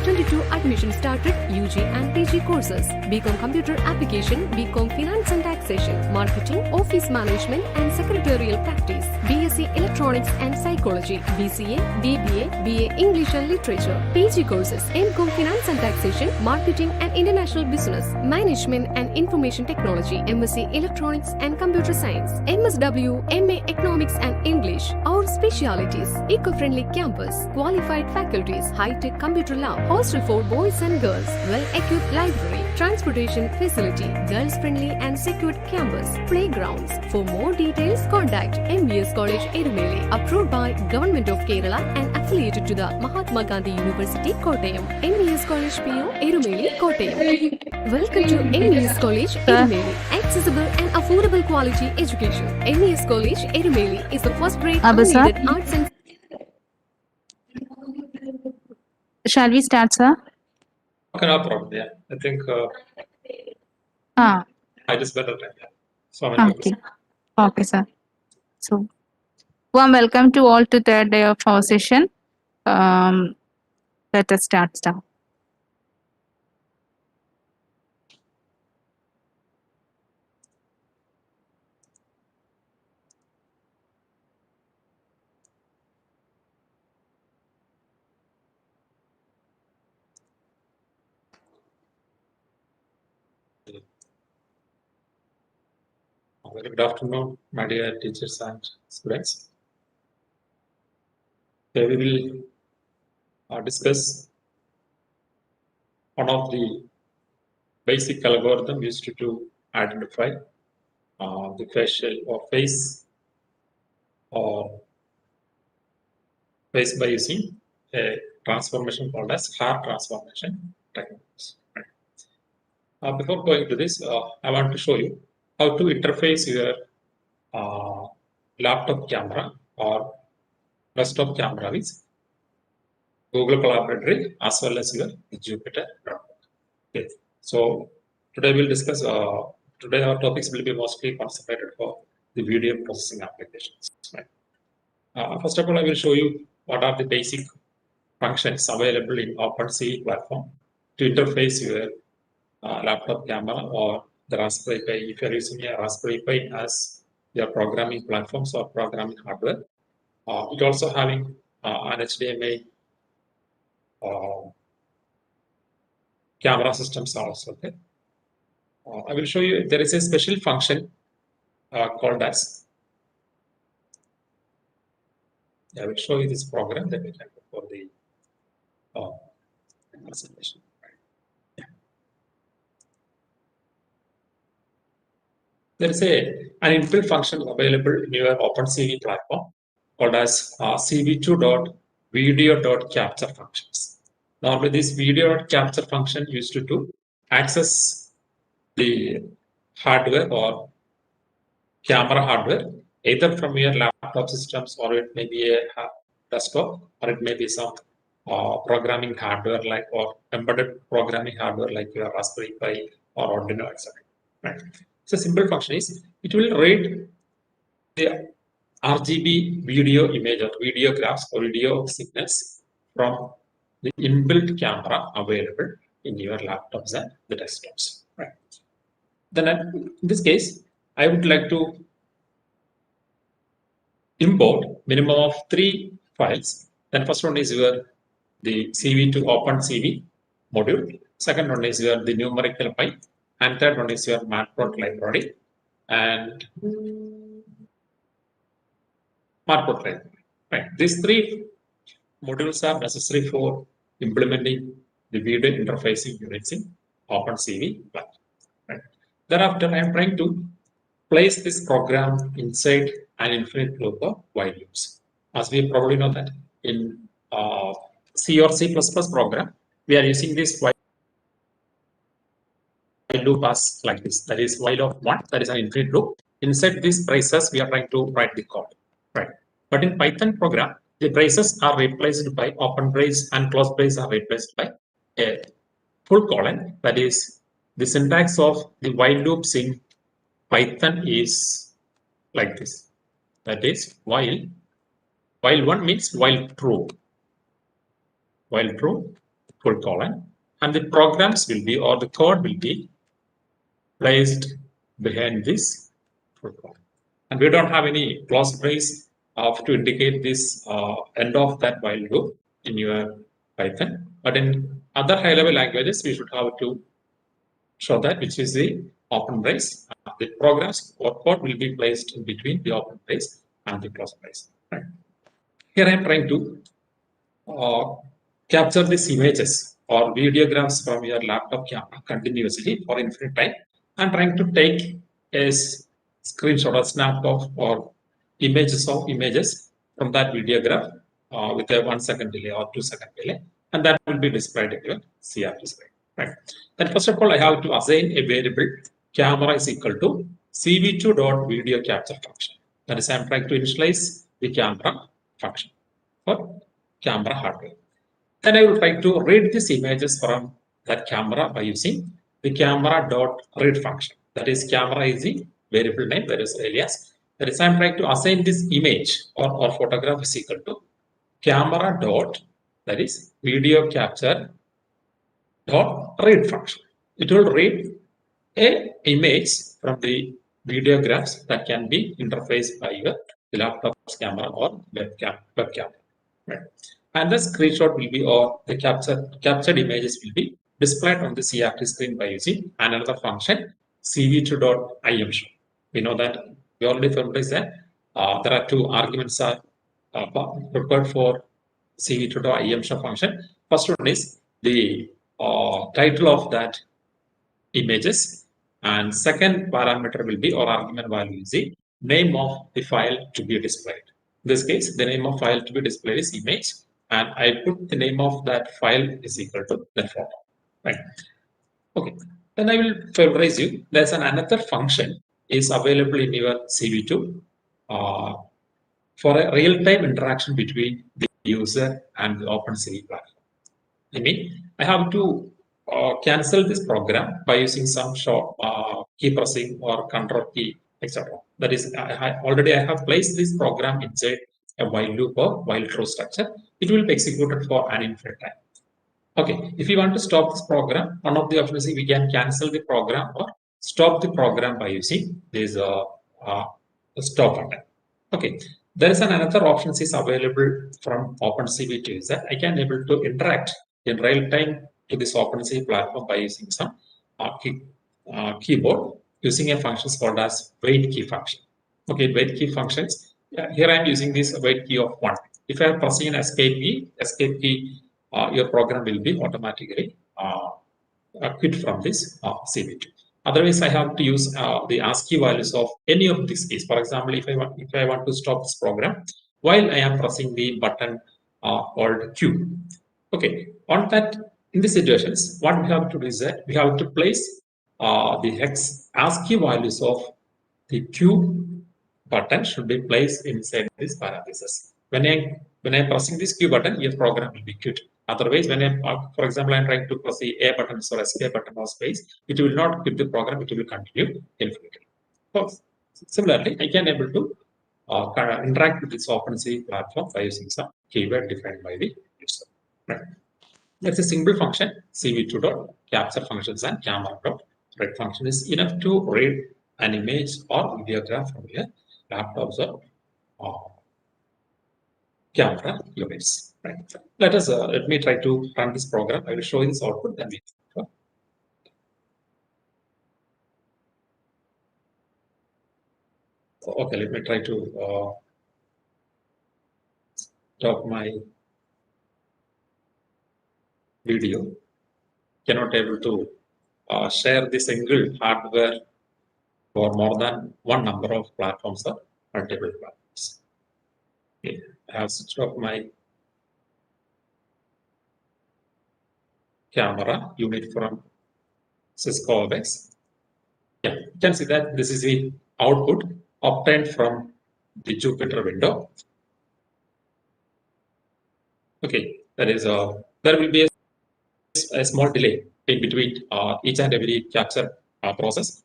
22 admission started UG and PG courses. BCom Computer Application, BCom Finance and Taxation, Marketing, Office Management and Secretarial Practice, BSc Electronics and Psychology, BCA, BBA, BA English and Literature, PG courses, MCom Finance and Taxation, Marketing and International Business, Management and Information Technology, MSc Electronics and Computer Science, MSW, MA Economics and English. Our specialities: eco-friendly campus, qualified faculties, high-tech computer lab, hostel for boys and girls, well-equipped library, transportation facility, girls-friendly and secured campus, playgrounds. For more details, contact MES College Erumely, approved by Government of Kerala and affiliated to the Mahatma Gandhi University, Kottayam. MES College PO, Erumely, Kottayam. Welcome to MES College Erumely. Accessible and affordable quality education. MES College Erumely is the first-grade unneeded arts and. Shall we start, sir? Okay, no problem. Yeah, I think it is better. Yeah. So Okay, sir. So, warm welcome to all to third day of our session. Let us start now. Very good afternoon, my dear teachers and students. Today we will discuss one of the basic algorithm used to identify the facial or face by using a transformation called as hair transformation techniques. Before going to this, I want to show you how to interface your laptop camera or desktop camera with Google Collaboratory as well as your Jupyter Notebook. Okay. So today we'll discuss. Today our topics will be mostly concentrated for the video processing applications. Right? First of all, I will show you what are the basic functions available in OpenCV platform to interface your laptop camera or the Raspberry Pi. If you are using a Raspberry Pi as your programming platforms or programming hardware, it also having an HDMI camera systems also there. I will show you there is a special function called as. I will show you this program that we can do for the presentation. There is an inbuilt function available in your OpenCV platform called as cv2.video.capture functions. Normally, this video.capture function used to access the hardware or camera hardware either from your laptop systems, or it may be a desktop, or it may be some programming hardware like or embedded programming hardware like your Raspberry Pi or Arduino, etc. Right. So simple function is it will read the RGB video image or video graphs or video signals from the inbuilt camera available in your laptops and the desktops. Right. Then in this case, I would like to import minimum of 3 files. Then first one is your the CV to OpenCV module. Second one is your the numerical pi, and third one is your matplotlib library and matplotlib library. Right. These 3 modules are necessary for implementing the video interfacing units in OpenCV platform. Right. Thereafter, I am trying to place this program inside an infinite loop of while loops. As we probably know that in C or C++ program, we are using this while loop as like this. That is while of 1, that is an infinite loop. Inside these braces, we are trying to write the code. Right. But in Python program, the braces are replaced by open brace and close brace are replaced by a full colon. That is the syntax of the while loops in Python is like this. That is while 1 means while true. While true, full colon, and the programs will be, or the code will be placed behind this full colon. And we don't have any close brace to indicate this end of that while loop in your Python. But in other high-level languages, we should have to show that, which is the open brace. The programs or code will be placed in between the open brace and the close brace. Right. Here I am trying to capture these images or videograms from your laptop camera continuously for infinite time. I'm trying to take a screenshot or snap of or images from that videograph with a 1 second delay or 2 second delay, and that will be displayed in your CRT screen. Right. Then first of all, I have to assign a variable camera is equal to cv2.video capture function. That is, I'm trying to initialize the camera function for camera hardware. Then I will try to read these images from that camera by using the camera.read function. That is, camera is the variable name, that is alias. That is, I'm trying to assign this image or photograph is equal to camera dot, that is video capture dot read function. It will read a image from the videographs that can be interfaced by your laptop's camera or webcam. Right. And the screenshot will be, or the captured images will be displayed on the CRT screen by using another function cv2.imshow. We know that we already familiarized that there are two arguments are prepared for cv2.imshow function. First one is the title of that images, and second parameter will be, or argument value is the name of the file to be displayed. In this case, the name of file to be displayed is image, and I put the name of that file is equal to that photo. Right. Okay. Then I will favorize you. There's another function is available in your CV2 for a real-time interaction between the user and the OpenCV platform. I mean, I have to cancel this program by using some short key pressing or control key, etc. That is, already I have placed this program inside a while loop or while true structure. It will be executed for an infinite time. Okay, if you want to stop this program, one of the options is we can cancel the program or stop the program by using this stop button. Okay, there is another option is available from OpenCV to use that I can able to interact in real time to this OpenCV platform by using some keyboard using a function called as wait key function. Okay, wait key functions. Here I am using this wait key of 1. If I am pressing an escape key, your program will be automatically quit from this CV2. Otherwise, I have to use the ASCII values of any of these keys. For example, if I want to stop this program while I am pressing the button called Q. Okay, on that, in these situations, what we have to do is that we have to place the hex ASCII values of the Q button should be placed inside these parentheses. When I'm pressing this Q button, your program will be quit. Otherwise, when for example, I'm trying to press the A button or escape button or space, it will not quit the program, it will continue infinitely. So, similarly, I can able to interact with this OpenCV platform by using some keyword defined by the user. Right. That's a single function, cv2.capture functions and camera.read function is enough to read an image or videograph from your laptops or camera units. Right. Let me try to run this program. I will show you this output. Then we. Okay, let me try to stop my video. Cannot able to share the single hardware for more than one number of platforms or multiple platforms. Okay, I have switched off my camera unit from Cisco OBX. Yeah, you can see that this is the output obtained from the Jupyter window. Okay, that is there will be a small delay in between each and every capture process,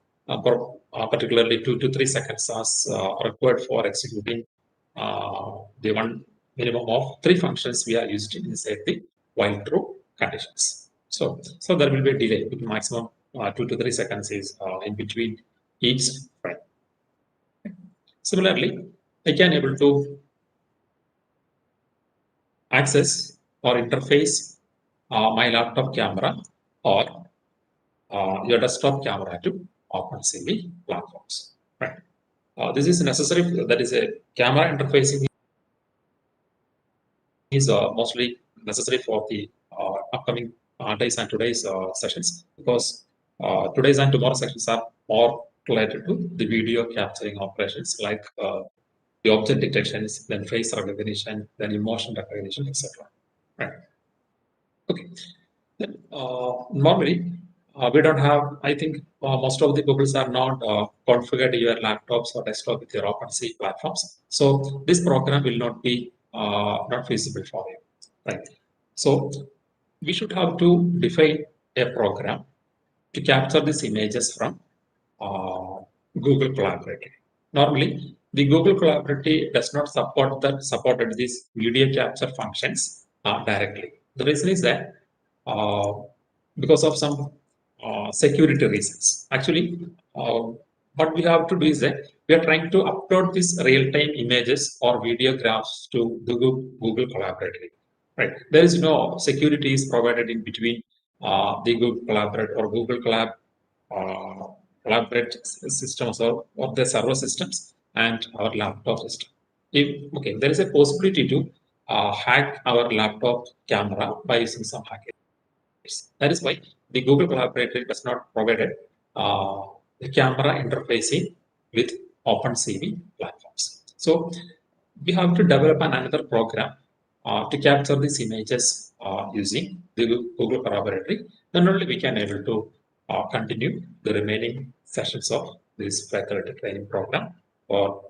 particularly 2 to 3 seconds as required for executing the one minimum of 3 functions we are used inside the while true conditions. So there will be a delay with maximum 2 to 3 seconds is in between each frame. Similarly, I can able to access or interface my laptop camera or your desktop camera to OpenCV platforms. Right. This is necessary. That is a camera interfacing is mostly necessary for the upcoming days and today's sessions, because today's and tomorrow sessions are more related to the video capturing operations like the object detections, then face recognition, then emotion recognition, etc. Right. Okay. Then, normally, we don't have, I think most of the Googles are not configured your laptops or desktop with your OpenCV platforms. So this program will not be not feasible for you, right? So we should have to define a program to capture these images from uh, Google Collaborative. Normally, the Google Collaborative does not supported these video capture functions directly. The reason is that uh, because of some security reasons. Actually, what we have to do is that we are trying to upload these real-time images or video graphs to the Google Collaborative. Right? There is no security is provided in between the Google Collaborate or Google uh, Collaborate systems or the server systems and our laptop system. Okay, there is a possibility to hack our laptop camera by using some hackers. That is why the Google Collaborator does not provide uh, the camera interfacing with OpenCV platforms. So we have to develop another program to capture these images using the Google Collaborator. Then only we can able to continue the remaining sessions of this faculty training program for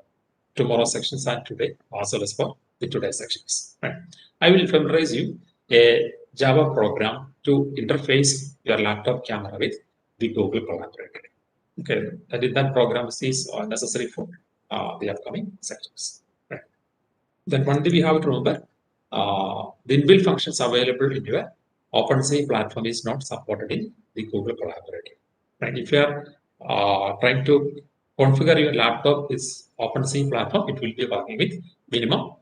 tomorrow sections and today, as well as for the today sections. Right. I will familiarize you a Java program to interface your laptop camera with the Google Collaborator. Okay, that program is necessary for the upcoming sections. Right. Then one thing we have to remember, the inbuilt functions available in your OpenCV platform is not supported in the Google Collaborator. Right. If you are trying to configure your laptop is OpenCV platform, it will be working with minimum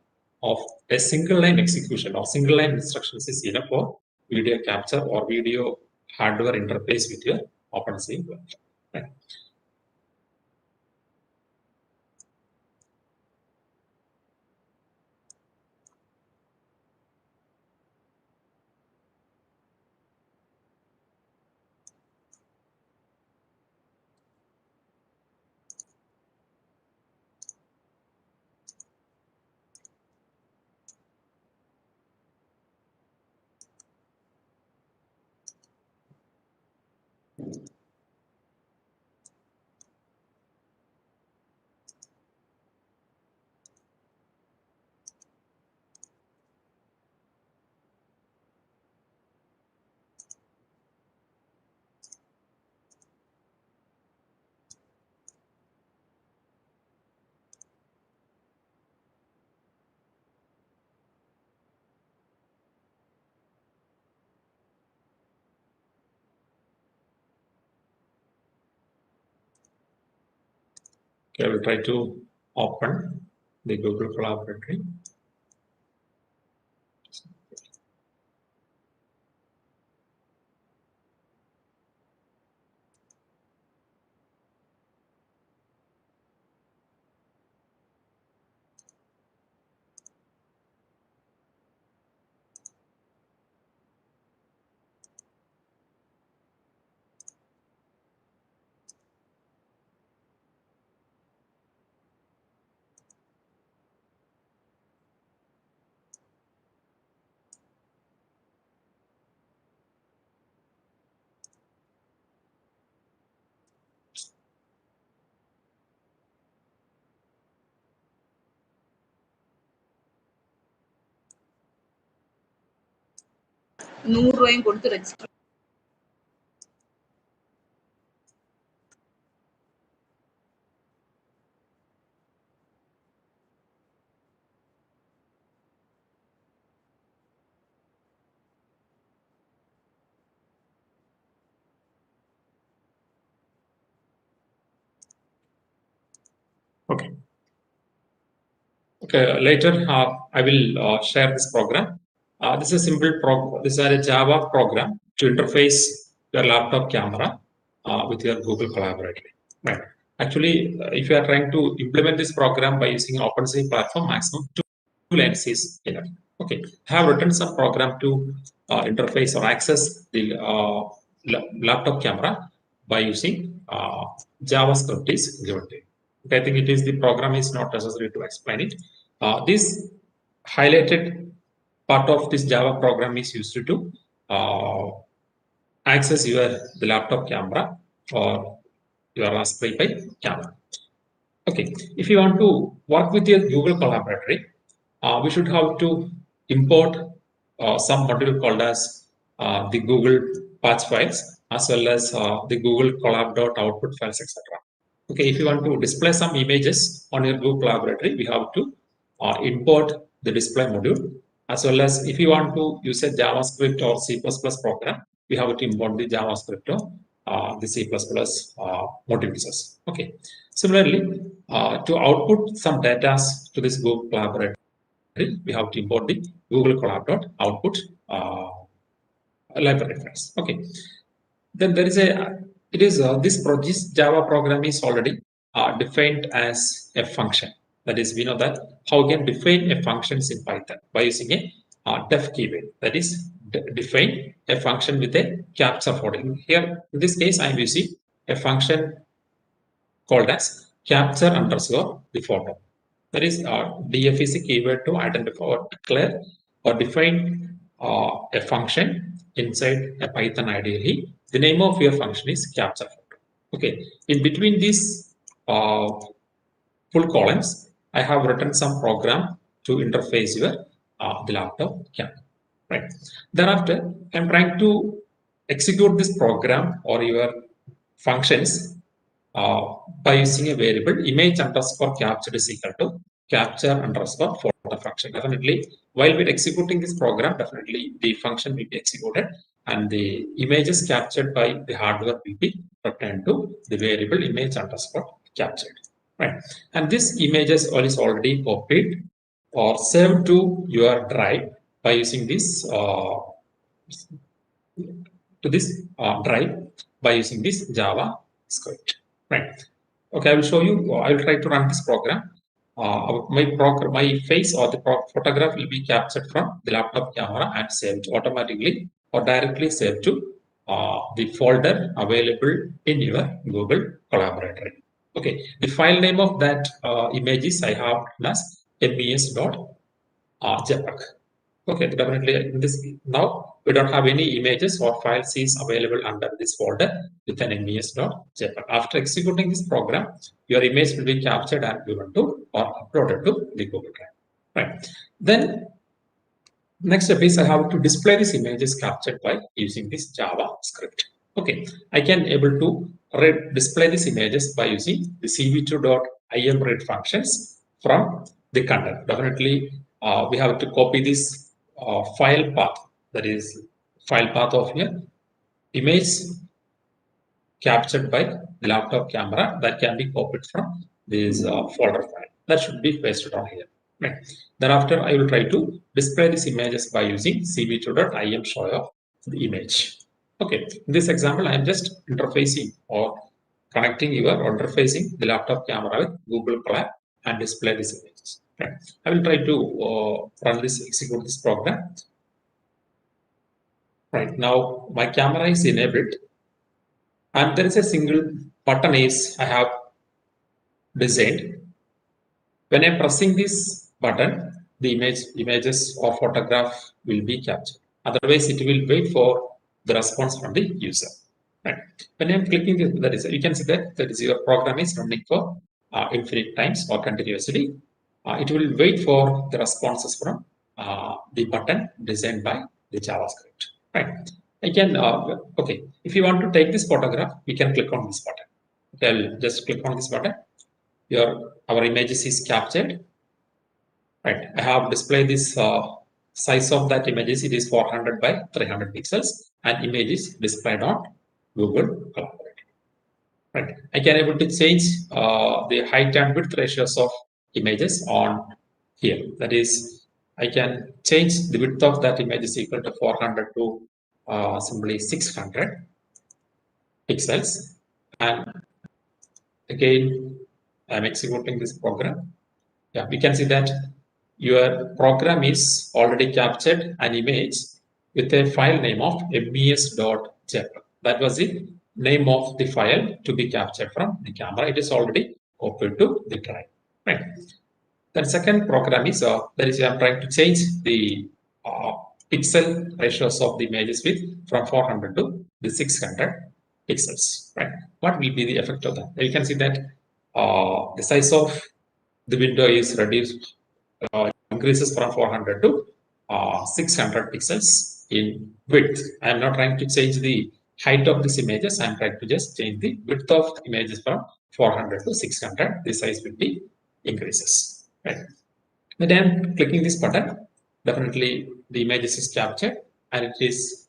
of a single line execution or single line instructions is enough for video capture or video hardware interface with your OpenCV platform. Right. Okay, I will try to open the Google Collaboratory. $100 register. Okay. Okay. Later, I will share this program. This is a simple This is a Java program to interface your laptop camera with your Google Collaboratory. Right. Actually, if you are trying to implement this program by using OpenCV platform, maximum two lines is enough. Okay. I have written some program to interface or access the laptop camera by using JavaScript is given to you. Okay, I think it is the program is not necessary to explain it. This highlighted part of this Java program is used to access the laptop camera or your Raspberry Pi camera. Okay, if you want to work with your Google Collaboratory, we should have to import some module called as the Google patch files as well as the Google Collab.output files, etc. Okay, if you want to display some images on your Google Collaboratory, we have to import the display module, as well as if you want to use a JavaScript or C++ program, we have to import the JavaScript or the C++ modules. Okay. Similarly, to output some data to this Google Collaboratory, we have to import the Google Collab.output library files. Okay. Then there is this Java program is already defined as a function. That is, we know that how we can define a functions in Python by using a def keyword. That is, define a function with a captcha forwarding. Here, in this case, I am using a function called as capture underscore the photo. That is, def is a keyword to identify or declare or define a function inside a Python ideally. The name of your function is capture photo. Okay. In between these full columns, I have written some program to interface your the laptop camera. Right. Thereafter, I'm trying to execute this program or your functions by using a variable image underscore captured is equal to capture underscore photo function. Definitely, while we're executing this program, definitely the function will be executed and the images captured by the hardware will be returned to the variable image underscore captured. Right. And this images is already copied or saved to your drive by using this drive by using this Java script. Right. Okay, I will show you. I will try to run this program. My face or the photograph will be captured from the laptop camera and saved automatically or directly saved to the folder available in your Google Collaboratory. Okay, the file name of that image is I have as mes.jpg. Okay, definitely in this now we don't have any images or files is available under this folder with an mes.jpg. After executing this program, your image will be captured and given to or uploaded to the Google Drive. Right. Then next step is I have to display these images captured by using this Java script. Okay, I can able to display these images by using the cv2.imread functions from the content. Definitely, we have to copy this file path, that is file path of your image captured by the laptop camera that can be copied from this folder file. That should be pasted on here. Right. Thereafter, I will try to display these images by using cv2.im show of the image. Okay, in this example, I am just interfacing or connecting or interfacing the laptop camera with Google Colab and display these images. Right. I will try to execute this program. Right now, my camera is enabled, and there is a single button is I have designed. When I'm pressing this button, the images or photograph will be captured. Otherwise, it will wait for the response from the user. Right. When I'm clicking this, that is, you can see that is your program is running for infinite times or continuously. It will wait for the responses from the button designed by the JavaScript. Right. I can okay. If you want to take this photograph, we can click on this button. Okay, I'll just click on this button. Our images is captured. Right. I have displayed this size of that images. It is 400 by 300 pixels, and image is displayed on Google Collaboratory. Right. I can able to change the height and width ratios of images on here. That is, I can change the width of that image is equal to 400 to simply 600 pixels. And again, I'm executing this program. Yeah, we can see that your program is already captured an image with a file name of mes.jpg. That was the name of the file to be captured from the camera. It is already copied to the drive. Right. Then second program is that is I'm trying to change the pixel ratios of the images with from 400 to the 600 pixels. Right. What will be the effect of that? You can see that the size of the window is reduced, increases from 400 to 600 pixels in width. I am not trying to change the height of these images. I am trying to just change the width of images from 400 to 600. The size will be increases. Right. When I am clicking this button, definitely the images is captured and it is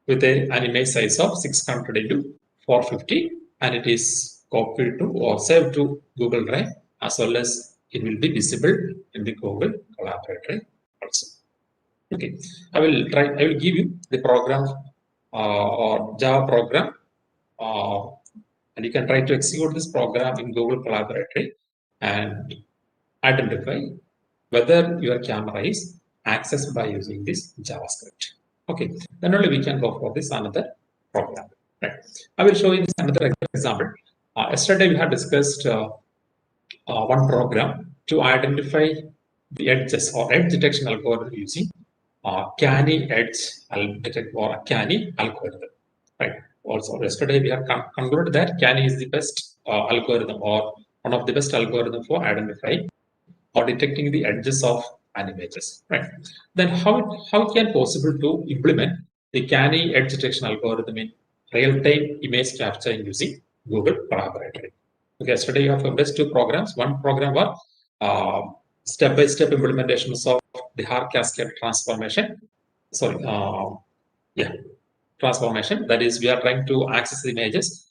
with an image size of 600 into 450 and it is copied to or saved to Google Drive as well as it will be visible in the Google Collaboratory also. Okay, I will give you the program or Java program and you can try to execute this program in Google Collaboratory and identify whether your camera is accessed by using this JavaScript. Okay, then only we can go for this another program. Right. I will show you this another example. Yesterday we had discussed one program to identify the edges or edge detection algorithm using canny edge detect or canny algorithm. Right. Also, yesterday we have concluded that canny is the best algorithm or one of the best algorithm for identifying or detecting the edges of an images, right? Then how it can possible to implement the canny edge detection algorithm in real-time image capturing using Google Collaboratory? Okay, yesterday you have embraced two programs. One program was step-by-step implementations of the hard cascade transformation. Sorry, yeah, transformation. That is, we are trying to access the images.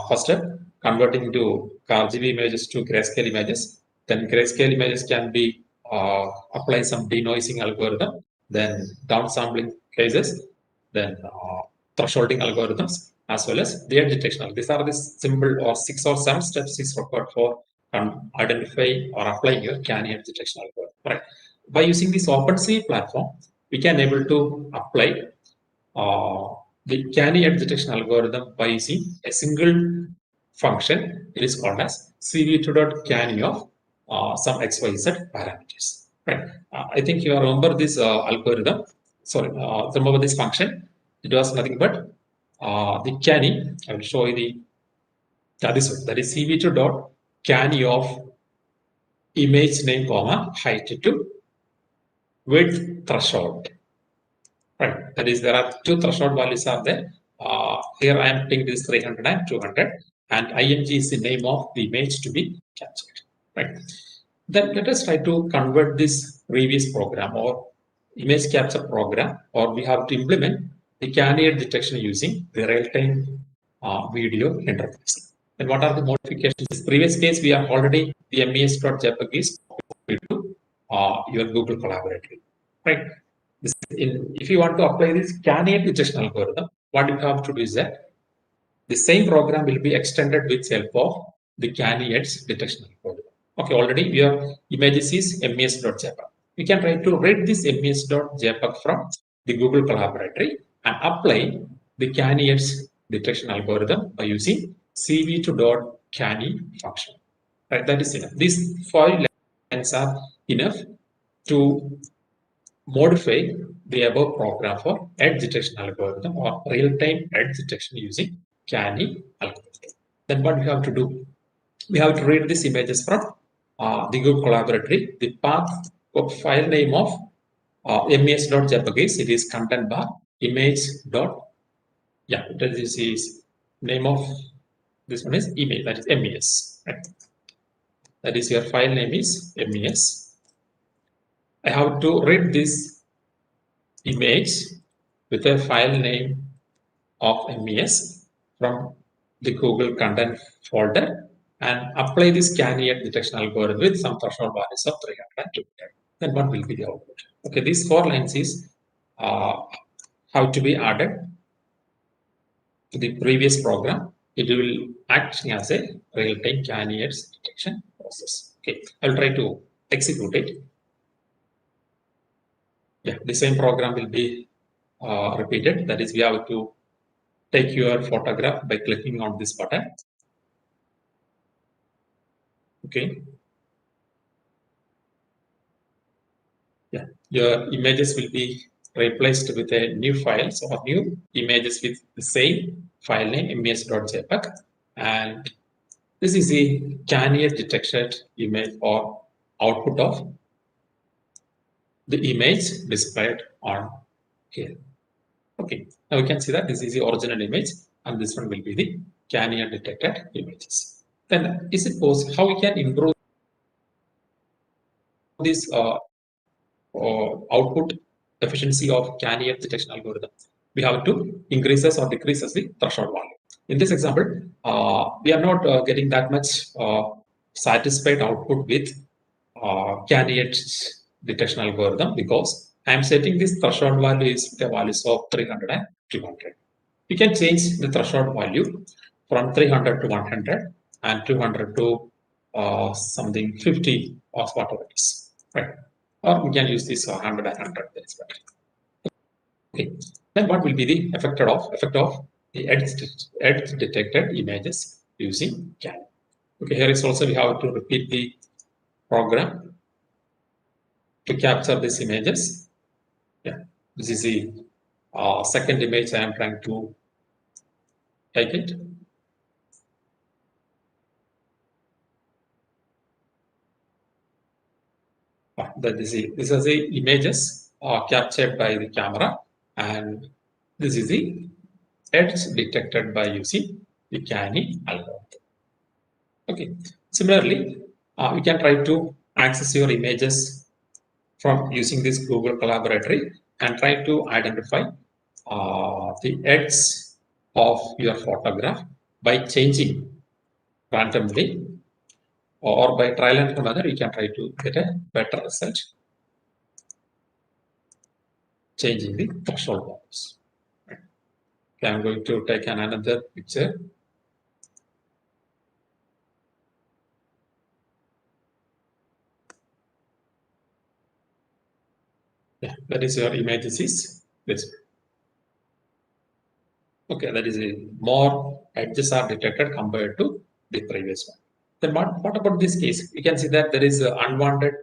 First step, converting to RGB images to grayscale images. Then grayscale images can be apply some denoising algorithm. Then downsampling cases. Then thresholding algorithms as well as the edge detection. These are the simple or 6 or 7 steps is required for identifying or applying your canny edge detection algorithm. Right. By using this OpenCV platform, we can able to apply the canny edge detection algorithm by using a single function. It is called as cv2.canny of some xyz parameters. Right. I think you remember this algorithm. Sorry, remember this function. It was nothing but the canny. I will show you this one. That is cv2.canny of image name comma height to width threshold. Right. That is, there are two threshold values are there. Here I am taking this 300 and 200, and img is the name of the image to be captured. Right. Then let us try to convert this previous program or image capture program, or we have to implement the canny edge detection using the real-time video interface. Then what are the modifications? In this previous case, we are already the mes.jpg is copied to your Google Collaboratory. Right. If you want to apply this canny edge detection algorithm, what you have to do is that the same program will be extended with help of the canny edge detection algorithm. Okay, already your images is mes.jpg. We can try to read this mes.jpg from the Google Collaboratory and apply the canny edge detection algorithm by using cv2.canny function. Right, that is enough. These 5 lines are enough to modify the above program for edge detection algorithm or real-time edge detection using canny algorithm. Then what we have to do? We have to read these images from the Google Collaboratory. The path of file name of mes.jpg is it is content bar image dot. Yeah, this is name of this one is image, that is mes. Right? That is your file name is mes. I have to read this image with a file name of MES from the Google content folder and apply this candidate detection algorithm with some threshold values of 300 and 200. Then what will be the output? Okay, these 4 lines is how to be added to the previous program. It will act as a real-time candidates detection process. Okay, I'll try to execute it. Yeah, the same program will be repeated. That is, we have to take your photograph by clicking on this button. Okay. Yeah, your images will be replaced with a new files or new images with the same file name mes.jpg, and this is the candidate detected image or output of the image displayed on here. Okay, now we can see that this is the original image and this one will be the candidate detected images. Then is it possible how we can improve this output efficiency of candidate detection algorithm? We have to increases or decreases the threshold value. In this example, we are not getting that much satisfied output with candidate detection algorithm because I am setting this threshold value is the values of 300 and 200. We can change the threshold value from 300 to 100 and 200 to something 50 or whatever it is, right? Or we can use this 100 and 100. That's better. Okay. Then what will be the effect of the edge detected images using CAN? Okay, here is also we have to repeat the program to capture these images. Yeah, this is the second image I am trying to take it. This is the images captured by the camera, and this is the edge detected by using the CANI algorithm. Okay. Similarly, you can try to access your images from using this Google Collaboratory and try to identify the edges of your photograph by changing randomly or by trial and error method. You can try to get a better result changing the threshold values. Okay, I'm going to take another picture. Yeah, that is your images is this. Okay, that is a more edges are detected compared to the previous one. Then what about this case? You can see that there is unwanted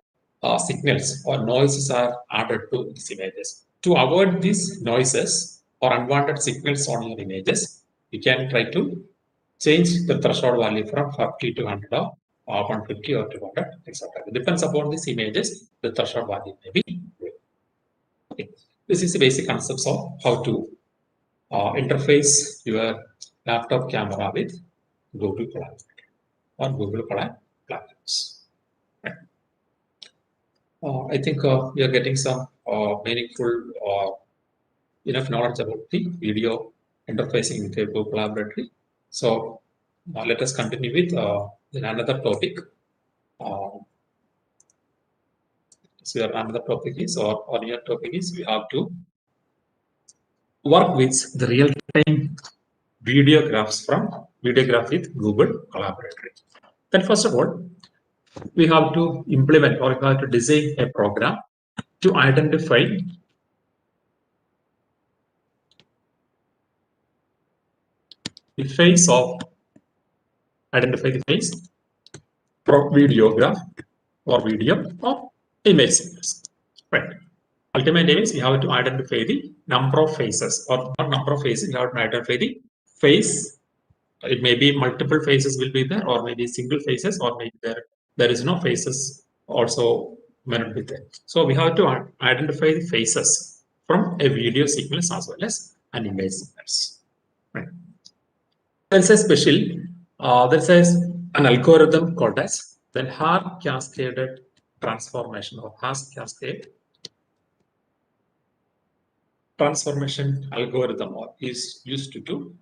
signals or noises are added to these images. To avoid these noises or unwanted signals on your images, you can try to change the threshold value from 50 to 100 or 150 or 200, etc. It depends upon these images, the threshold value may be. Okay. This is the basic concepts of how to interface your laptop camera with Google Cloud or Google Cloud platforms. Right. I think we are getting some meaningful enough knowledge about the video interfacing with the Google Collaboratory. So let us continue with another topic. So another topic is, or your topic is, we have to work with the real-time videograph with Google Collaboratory. Then first of all, we have to implement or we have to design a program to identify the face of videograph or video or image signals. Right. Ultimate aim is we have to identify the number of faces or not number of faces, we have to identify the face. It may be multiple faces will be there, or maybe single faces, or maybe there is no faces also may not be there. So we have to identify the faces from a video sequence as well as an image sequence. Right. There's a special there's an algorithm called as the hard cascaded transformation or fast cascade transformation algorithm is used to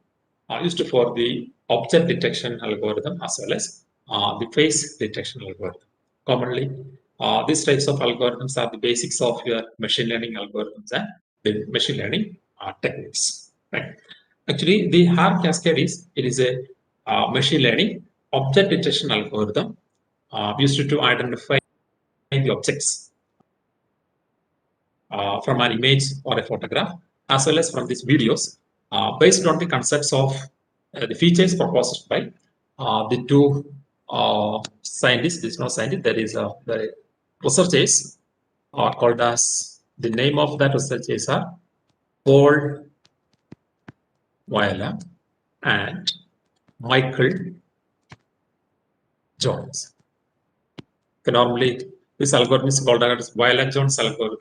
used for the object detection algorithm as well as the face detection algorithm. Commonly, these types of algorithms are the basics of your machine learning algorithms and the machine learning techniques. Right. Actually, the hard cascade is a machine learning object detection algorithm used to identify the objects from an image or a photograph, as well as from these videos, based on the concepts of the features proposed by the two scientists. This is not scientist, there is the researchers are called as, the name of that researchers are Paul Weiler and Michael Jones. Okay, normally, this algorithm is called as Weiler-Jones algorithm.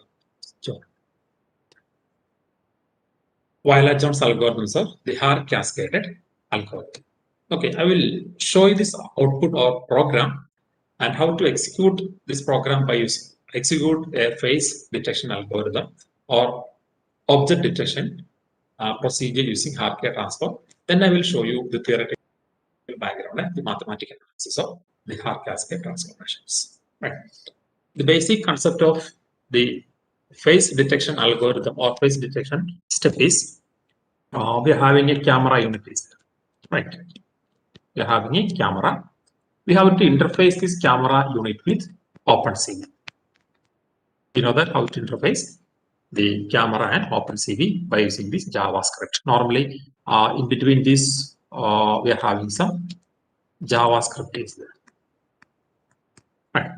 Weiler-Jones algorithms are the hard cascaded algorithm. Okay, I will show you this output or program and how to execute this program by using execute a face detection algorithm or object detection procedure using hardware transform. Then I will show you the theoretical background and the mathematical analysis of the hard cascade transformations. Right. The basic concept of the face detection algorithm or face detection step is we are having a camera unit is there, right? We are having a camera. We have to interface this camera unit with OpenCV. You know that how to interface the camera and OpenCV by using this JavaScript. Normally, in between this, we are having some JavaScript is there. Right.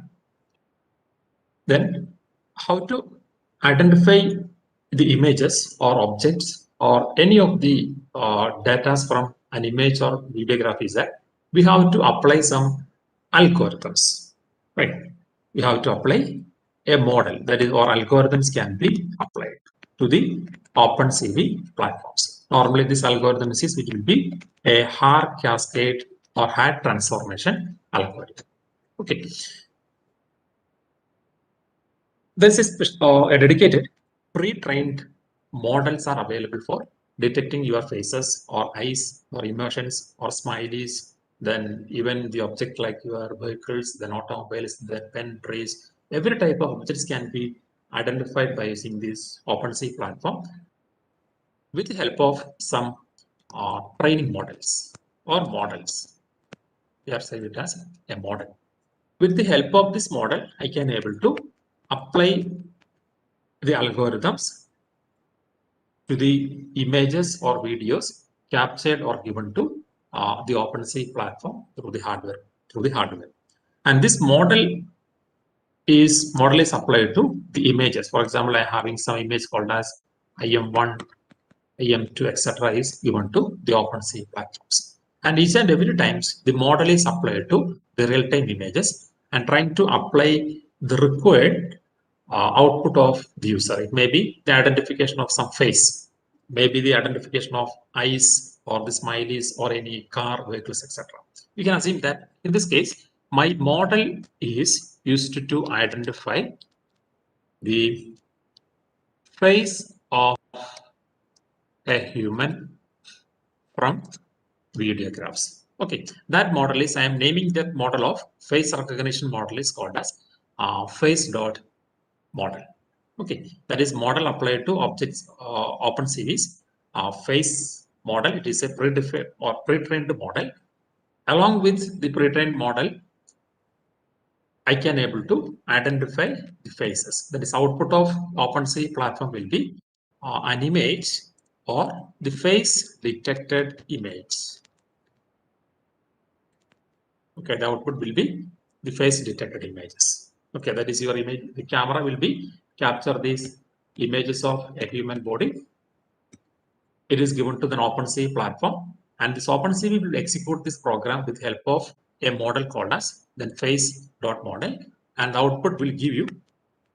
Then, how to identify the images or objects or any of the data from an image or videograph is that we have to apply some algorithms, right? We have to apply a model, that is, or algorithms can be applied to the OpenCV platforms. Normally, this algorithm is it will be a hard cascade or hard transformation algorithm. Okay. This is a dedicated pre-trained models are available for detecting your faces or eyes or emotions or smileys, then even the object like your vehicles, then automobiles, then pen, trees, every type of objects can be identified by using this OpenCV platform with the help of some training models or models. We are saying it as a model. With the help of this model, I can able to apply the algorithms to the images or videos captured or given to the OpenCV platform through the hardware. And this model is applied to the images. For example, I'm having some image called as IM1, IM2, etc. is given to the OpenCV platforms. And each and every times the model is applied to the real-time images and trying to apply the required output of the user. It may be the identification of some face, maybe the identification of eyes or the smileys or any car, vehicles, etc. You can assume that in this case, my model is used to identify the face of a human from videographs. Okay, that model is, I am naming that model of face recognition model is called as face dot model. Okay, that is model applied to objects OpenCV's face model. It is a predefined or pre-trained model. Along with the pre-trained model, I can able to identify the faces. That is output of OpenCV platform will be an image or the face detected image. Okay, the output will be the face detected images. Okay, that is your image. The camera will be capture these images of a human body. It is given to the OpenCV platform, and this OpenCV will execute this program with help of a model called as then face.model, and the output will give you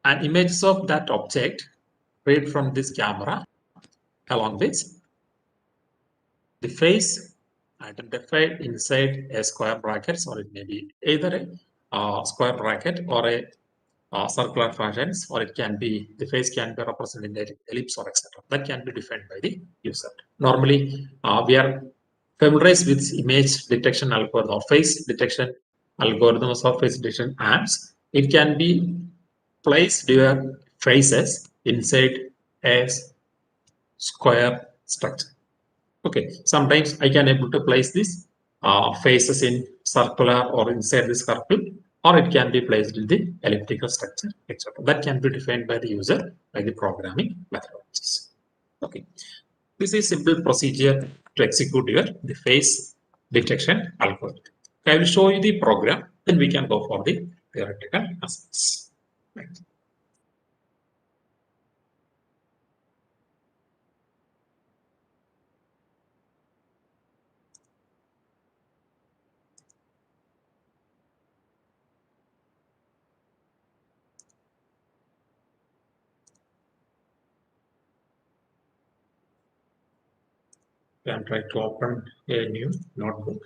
an images of that object read from this camera along with the face identified inside a square brackets, or it may be either a square bracket or a circular fashions, or it can be the face can be represented in an ellipse or etc. That can be defined by the user. Normally, we are familiarize with image detection algorithm or face detection algorithms or face detection apps, it can be placed your faces inside a square structure. Okay, sometimes I can able to place this faces in circular or inside the circle, or it can be placed in the elliptical structure, etc. That can be defined by the user by the programming methodologies. Okay, this is simple procedure to execute your the face detection algorithm. I will show you the program, then we can go for the theoretical aspects. Right. Can try to open a new notebook.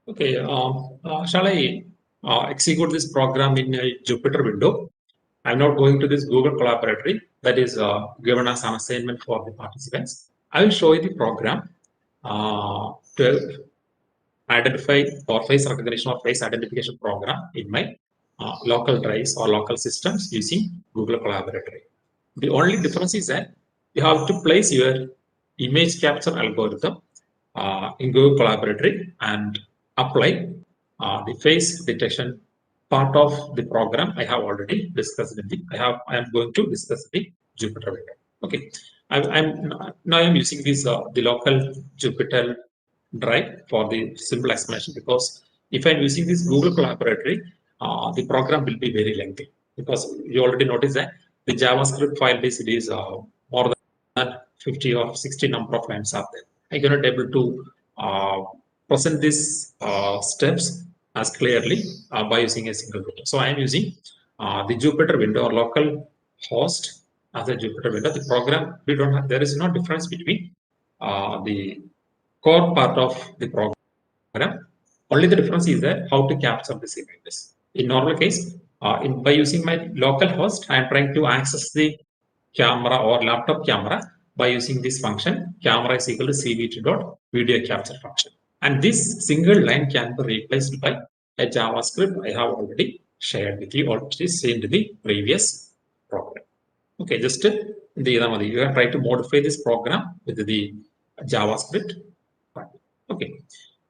Okay, shall I execute this program in a Jupyter window? I'm not going to this Google Collaboratory that is given as an assignment for the participants. I will show you the program to identify or face recognition or face identification program in my local drives or local systems using Google Collaboratory. The only difference is that you have to place your image capture algorithm in Google Collaboratory and apply the face detection part of the program I have already discussed in the I am going to discuss the Jupyter window. Okay, I'm now I'm using this the local Jupyter drive for the simple explanation, because if I'm using this Google Collaboratory, the program will be very lengthy, because you already noticed that the JavaScript file base it is more than 50 or 60 number of lines are there. I cannot able to present these steps as clearly by using a single window. So I am using the Jupyter window or local host as a Jupyter window. The program we don't have, there is no difference between the core part of the program. Only the difference is that how to capture these images. In normal case, by using my local host, I am trying to access the camera or laptop camera by using this function, camera is equal to cvt.video capture function. And this single line can be replaced by a JavaScript I have already shared with you, or which is seen in the previous program. Okay, just you can try to modify this program with the JavaScript. Okay,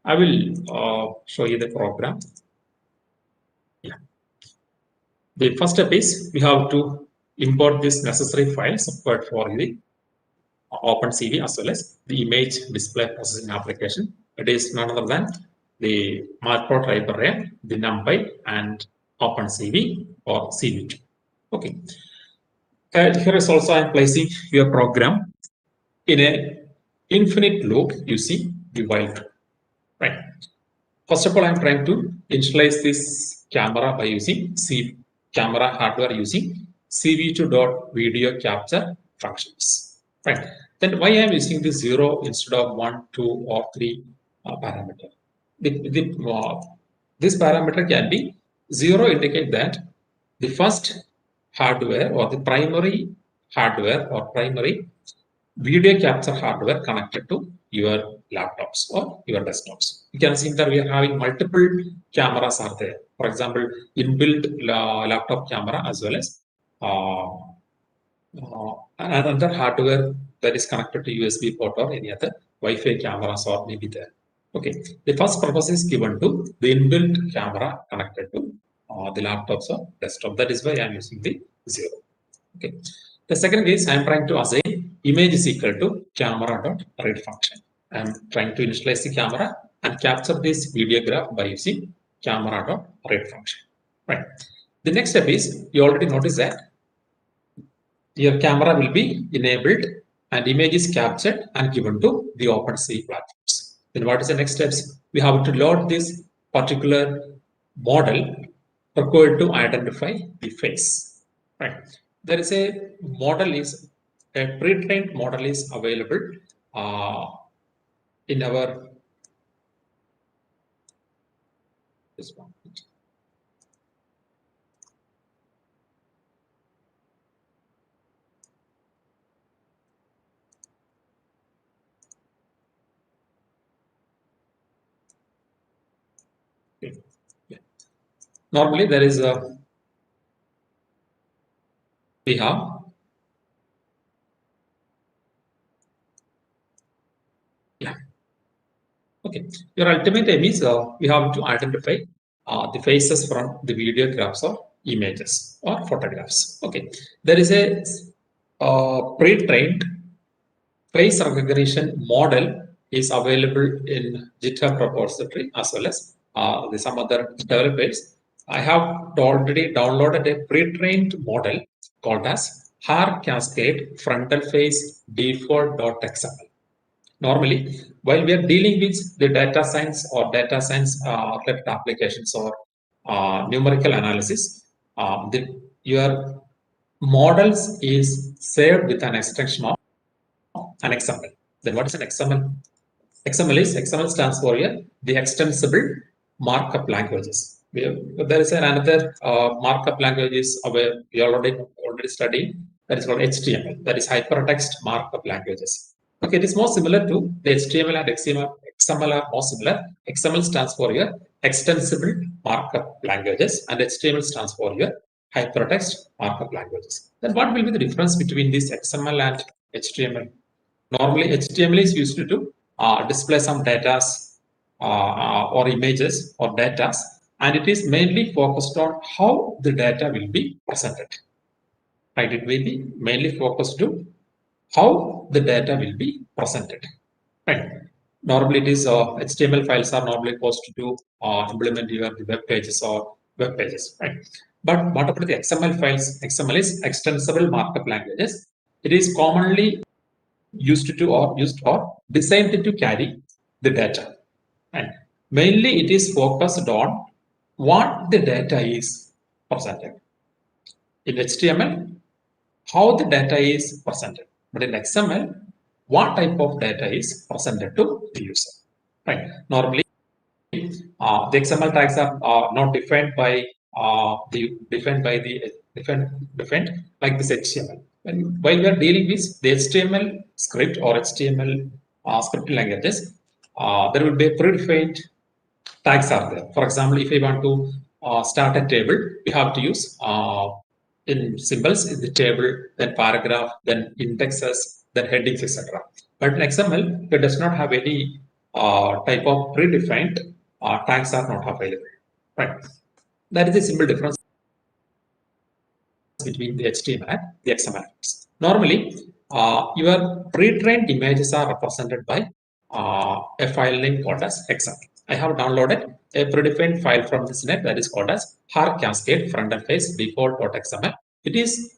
I will show you the program. Yeah. The first step is we have to import this necessary files required for the OpenCV as well as the image display processing application. It is none other than the matplotlib array, the NumPy, and OpenCV or CV2. Okay. Here is also I am placing your program in a infinite loop using the while loop. Right. First of all, I'm trying to initialize this camera by using camera hardware using cv2.video capture functions. Right. Then why I'm using this 0 instead of 1, 2, or 3 parameter? This parameter can be 0 indicate that the first hardware or the primary hardware or primary video capture hardware connected to your laptops or your desktops. You can see that we are having multiple cameras are there. For example, inbuilt laptop camera as well as another hardware that is connected to USB port or any other Wi-Fi cameras or maybe there. Okay, the first purpose is given to the inbuilt camera connected to the laptops or desktop. That is why I am using the 0. Okay. The second case, I am trying to assign image is equal to camera.read function. I am trying to initialize the camera and capture this video graph by using camera.read function. Right. The next step is you already noticed that your camera will be enabled and image is captured and given to the OpenCV platforms. Then what is the next steps? We have to load this particular model required to identify the face. Right. There is a model is a pre-trained model is available in our this one. Okay. Yeah. Normally there is a we have okay. Your ultimate aim is we have to identify the faces from the videographs or images or photographs. Okay. There is a pre-trained face recognition model is available in GitHub repository as well as some other developers. I have already downloaded a pre-trained model called as Har Cascade Frontal Face Default.xml. Normally, while we are dealing with the data science or data science related applications or numerical analysis, your models is saved with an extension of an XML. Then what is an XML? XML stands for the extensible markup languages. There is another markup languages we already studied, that is called HTML, that is hypertext markup languages. Okay, it is more similar to the HTML and XML are more similar. XML stands for your extensible markup languages and HTML stands for your hypertext markup languages. Then what will be the difference between this XML and HTML? Normally, HTML is used to display some data or images or data, and it is mainly focused on how the data will be presented. Right? It will be mainly focused to how the data will be presented. Right? Normally, it is HTML files are normally supposed to implement your web pages or web pages. Right? But what about the XML files? XML is extensible markup languages. It is commonly used or designed to carry the data, and mainly it is focused on what the data is presented. In HTML, how the data is presented, but in XML, what type of data is presented to the user. Right. Normally, the XML tags are not defined by defined like this HTML. And while we are dealing with the HTML script or HTML scripting languages, there will be a predefined tags are there. For example, if we want to start a table, we have to use in symbols in the table, then paragraph, then indexes, then headings, etc. But in XML, it does not have any type of predefined tags are not available. Right. That is a simple difference between the HTML and the XML. Normally, your pre-trained images are represented by a file name called as XML. I have downloaded a predefined file from this net that is called as Har Cascade Frontal Face Default.xml. It is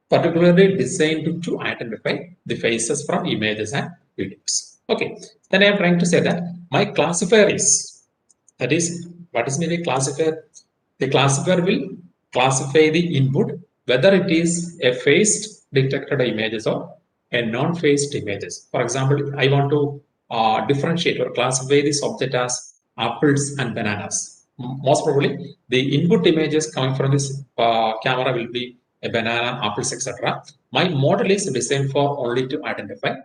particularly designed to identify the faces from images and videos. Okay, then I am trying to say that my classifier is, that is, what is meaning classifier? The classifier will classify the input whether it is a faced detected images or a non-faced images. For example, I want to differentiate or classify this object as apples and bananas. Most probably, the input images coming from this camera will be a banana, apples, etc. My model is designed for only to identify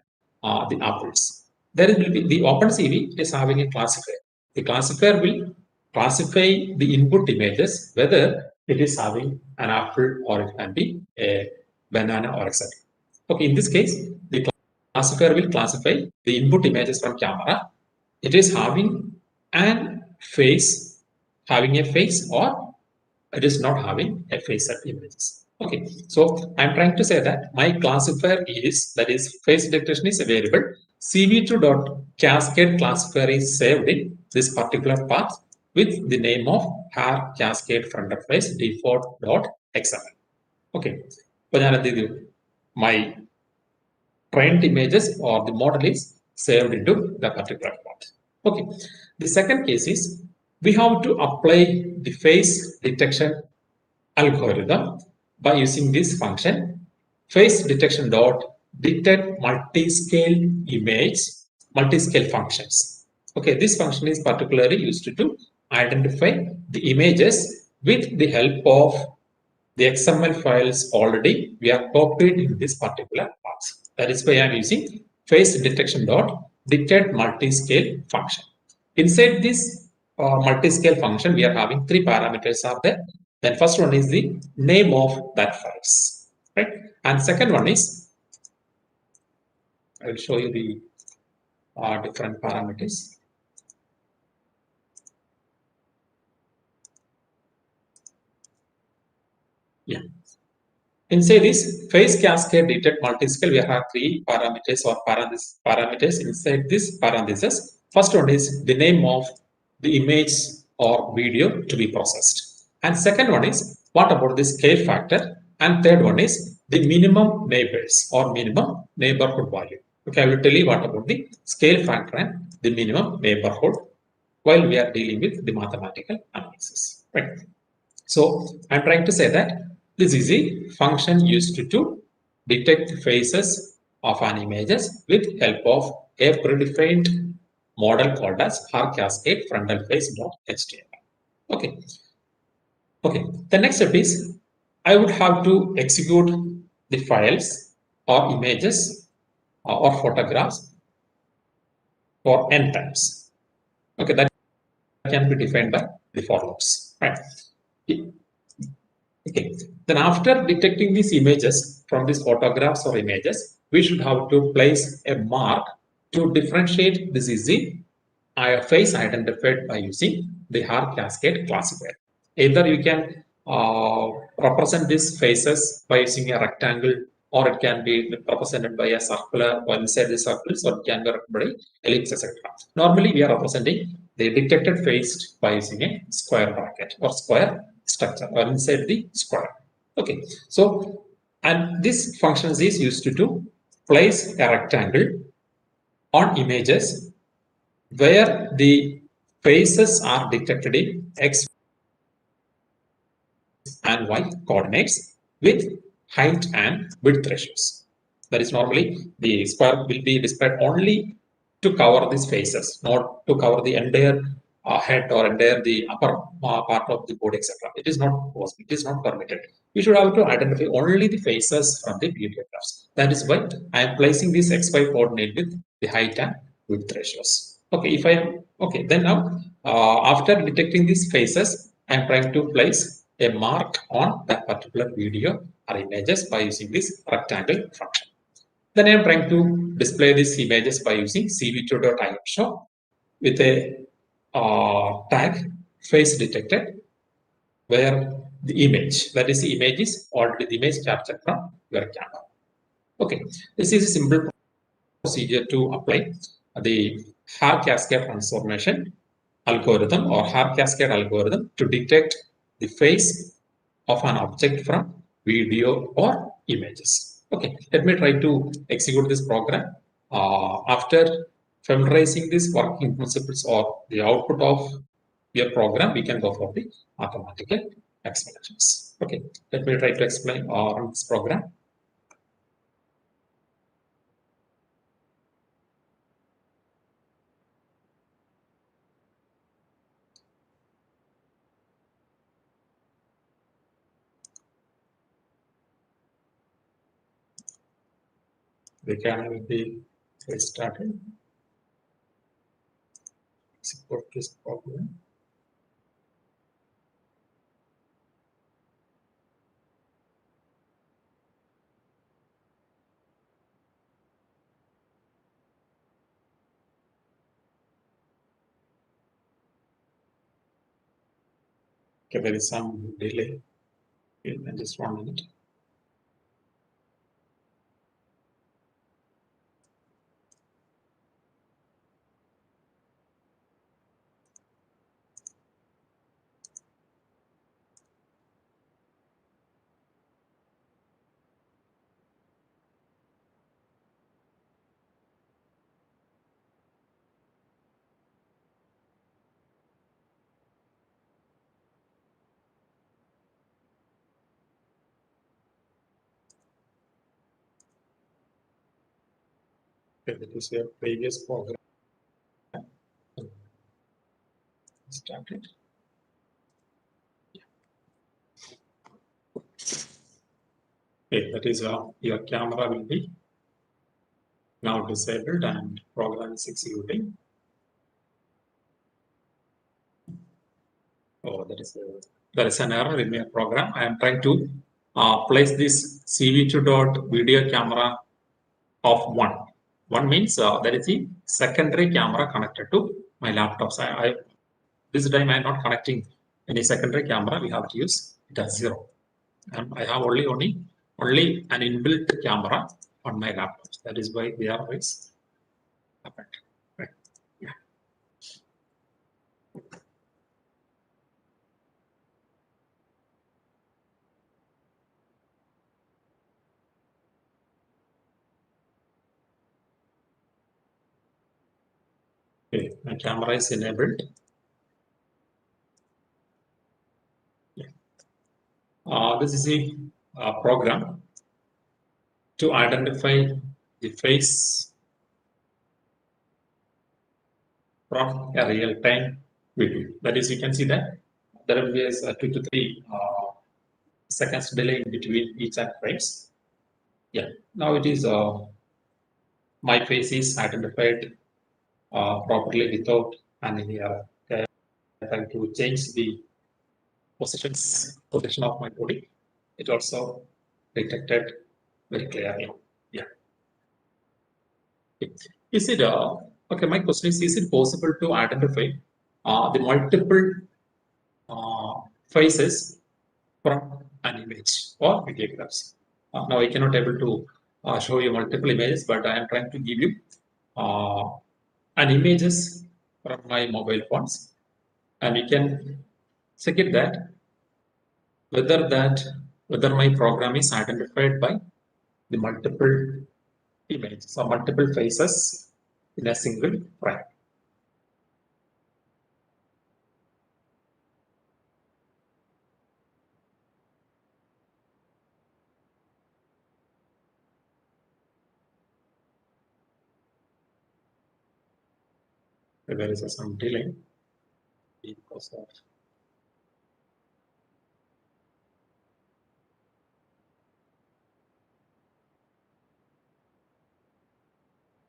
the apples. There will be the OpenCV is having a classifier. The classifier will classify the input images whether it is having an apple or it can be a banana or etc. Okay, in this case, the classifier will classify the input images from camera. It is having an face, having a face, or it is not having a face at images. Okay, so I'm trying to say that my classifier is, that is, face detection is a variable. CV2.cascade classifier is saved in this particular path with the name of Har Cascade Frontal Face Default.xml. Okay, so my trained images or the model is saved into the particular path. Okay, the second case is we have to apply the face detection algorithm by using this function face detection dot detect multi-scale image multi-scale functions. Okay, this function is particularly used to identify the images with the help of the XML files already we are copied in this particular box. That is why I am using face detection dot detect multi-scale function. Inside this multi-scale function, we are having three parameters are there. Then first one is the name of that files, right? And second one is, I will show you the different parameters. Yeah. Inside this phase cascade detect multi-scale, we have three parameters or parameters inside this parenthesis. First one is the name of the image or video to be processed. And second one is what about the scale factor? And third one is the minimum neighbors or minimum neighborhood value. Okay, I will tell you what about the scale factor and the minimum neighborhood while we are dealing with the mathematical analysis. Right. So I'm trying to say that this is a function used to detect faces of an images with help of a predefined model called as har cascade frontal face.html. Okay. Okay. The next step is I would have to execute the files or images or photographs for n times. Okay, that can be defined by the for loops. Right. Okay. Then after detecting these images from these photographs or images, we should have to place a mark to differentiate this is the face identified by using the har cascade classifier. Either you can represent these faces by using a rectangle, or it can be represented by a circular, or inside the circles, or it can be represented by ellipse, etc. Normally, we are representing the detected face by using a square bracket or square structure or inside the square. Okay, so and this function is used to place a rectangle on images where the faces are detected in x and y coordinates with height and width ratios. That is normally the square will be displayed only to cover these faces, not to cover the entire head or entire the upper part of the body, etc. It is not possible. It is not permitted. We should have to identify only the faces from the PDF graphs. That is why I am placing this XY coordinate with the height and width ratios. Okay, if I am okay, then now after detecting these faces, I am trying to place a mark on that particular video or images by using this rectangle function. Then I am trying to display these images by using cv2.imshow with a tag face detected where the image, that is the image is already the image captured from your camera. Okay, this is a simple procedure to apply the har cascade transformation algorithm or har cascade algorithm to detect the face of an object from video or images. Okay, let me try to execute this program. After familiarizing these working principles or the output of your program, we can go for the mathematical explanations. Okay, let me try to explain run this program. The camera will be started. Support this program. Okay, there is some delay. Just 1 minute. Okay, that is your previous program. Started. Okay, that is your camera will be now disabled and program is executing. Oh, there is an error in my program. I am trying to place this CV2.video camera of one. One means there is a secondary camera connected to my laptop. So this time I am not connecting any secondary camera. We have to use it as 0. And I have only an inbuilt camera on my laptop. That is why the error is happened. Right. Yeah. Okay, my camera is enabled. This is a program to identify the face from a real-time video. That is, you can see that there will be a 2 to 3 seconds delay in between each frames. Yeah, now it is my face is identified properly without any error. Okay. I have to change the position of my body. It also detected very clearly. Yeah. Is it okay? My question is it possible to identify the multiple faces from an image or videographs? Now I cannot able to show you multiple images, but I am trying to give you an images from my mobile phones, and you can check it that whether my program is identified by the multiple images or multiple faces in a single frame. There is some delay because of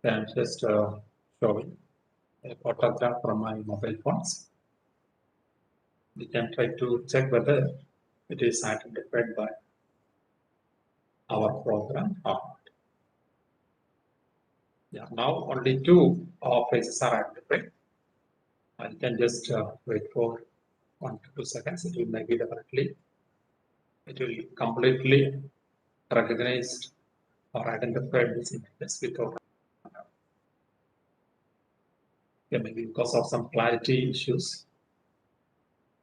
I'm just showing a photograph from my mobile phones. We can try to check whether it is identified by our program or not. Yeah, now only 2 faces are identified. I can just wait for 1 to 2 seconds. It will maybe definitely, it will completely recognize or identify this images without. Yeah, maybe because of some clarity issues.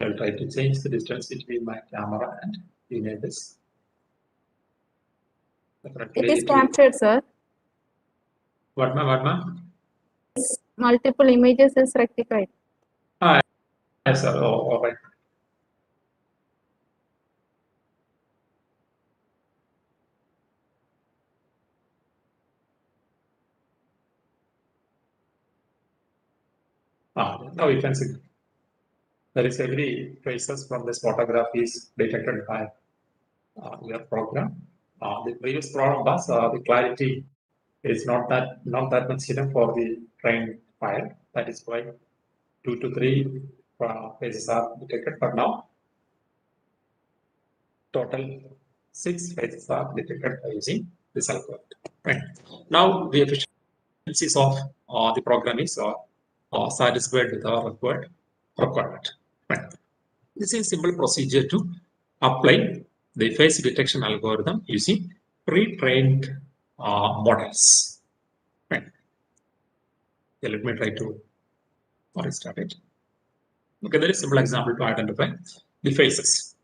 I'll try to change the distance between my camera and the images. It is captured, sir. What ma'am? Multiple images is rectified. Yes, sir. Oh, all right. Now you can see there is every traces from this photograph is detected by your program. The previous problem was the clarity is not that much hidden for the trained file. That is why 2 to 3 faces are detected. But now total 6 faces are detected by using this algorithm. Right. Now the efficiencies of the program is satisfied with our requirement. Right. This is a simple procedure to apply the face detection algorithm using pre-trained models. Right. Okay, let me try to restart it. Okay, there is a simple example to identify the faces.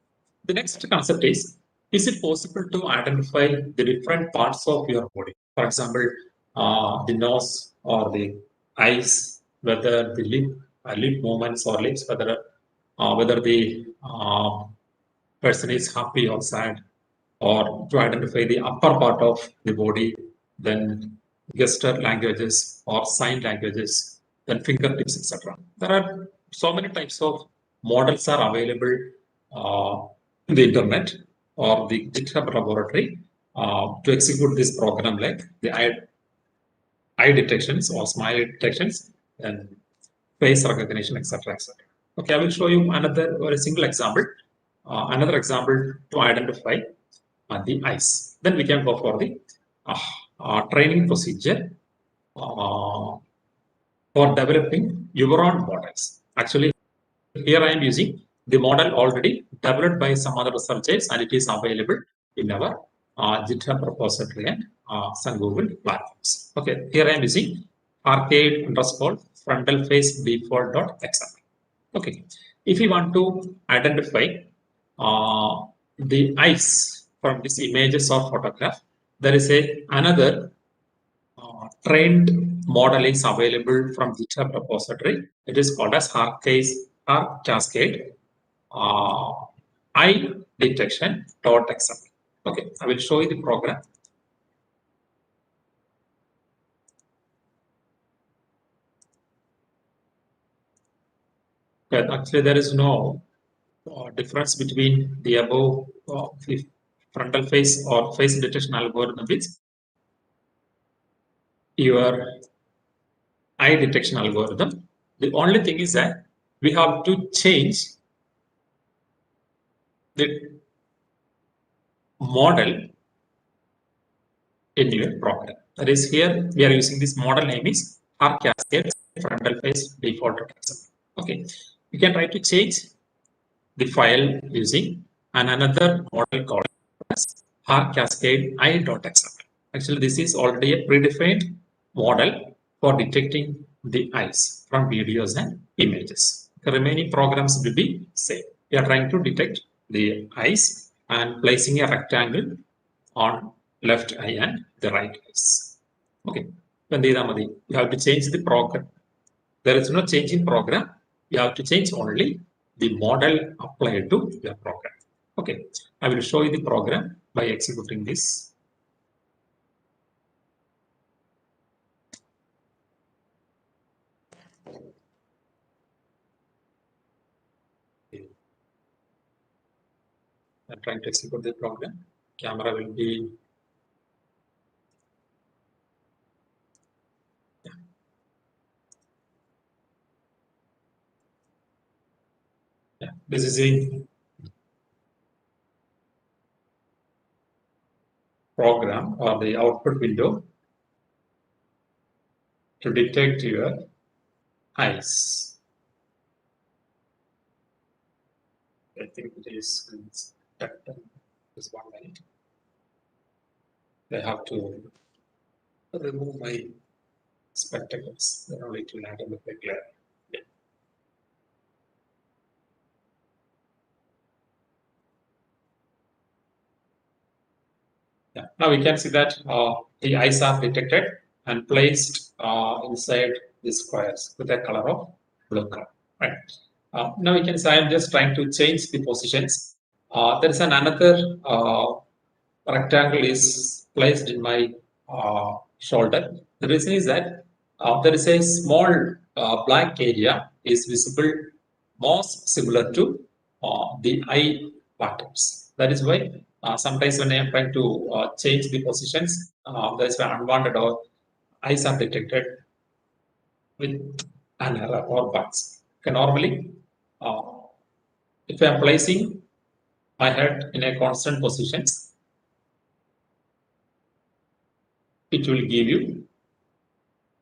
The next concept is it possible to identify the different parts of your body? For example, the nose or the eyes, whether the lip movements or lips, whether the person is happy or sad, or to identify the upper part of the body, then gesture languages or sign languages, then fingertips, etc. There are so many types of models are available in the internet or the GitHub repository to execute this program, like the eye detections or smile detections and face recognition, etc., etc. Okay, I will show you another or a single example, another example to identify the eyes. Then we can go for the training procedure for developing your own models. Actually, here I am using the model already developed by some other researchers, and it is available in our GitHub repository and some Google platforms. Okay, here I am using arcade underscore frontal face default.xml. Okay, if you want to identify the eyes from these images or photograph, there is another trained model is available from GitHub repository. It is called as Arc Cascade eye detection.xml. Okay, I will show you the program. Okay, actually, there is no difference between the above frontal face or face detection algorithm with your eye detection algorithm. The only thing is that we have to change the model in your program. That is, here we are using this model name is Arc Cascade frontal face default. Okay, you can try to change the file using another model called as Arc Cascade eye.xml. Actually, this is already a predefined model for detecting the eyes from videos and images. The remaining programs will be same. We are trying to detect the eyes and placing a rectangle on left eye and the right eyes. Okay. You have to change the program. There is no change in program. You have to change only the model applied to your program. Okay. I will show you the program by executing this. I'm trying to execute the program. Camera will be this is a program or the output window to detect your eyes. I think it is this 1 minute. I have to remove my spectacles. Then only it will not look like clear. Yeah. Yeah. Now we can see that the eyes are detected and placed inside the squares with a color of blue color. Right. Now we can say I'm just trying to change the positions. There is another rectangle is placed in my shoulder. The reason is that there is a small black area is visible, most similar to the eye patterns. That is why sometimes when I am trying to change the positions, there is an unwanted or eyes are detected with an error or bugs. Okay, normally, if I am placing my head in a constant position, it will give you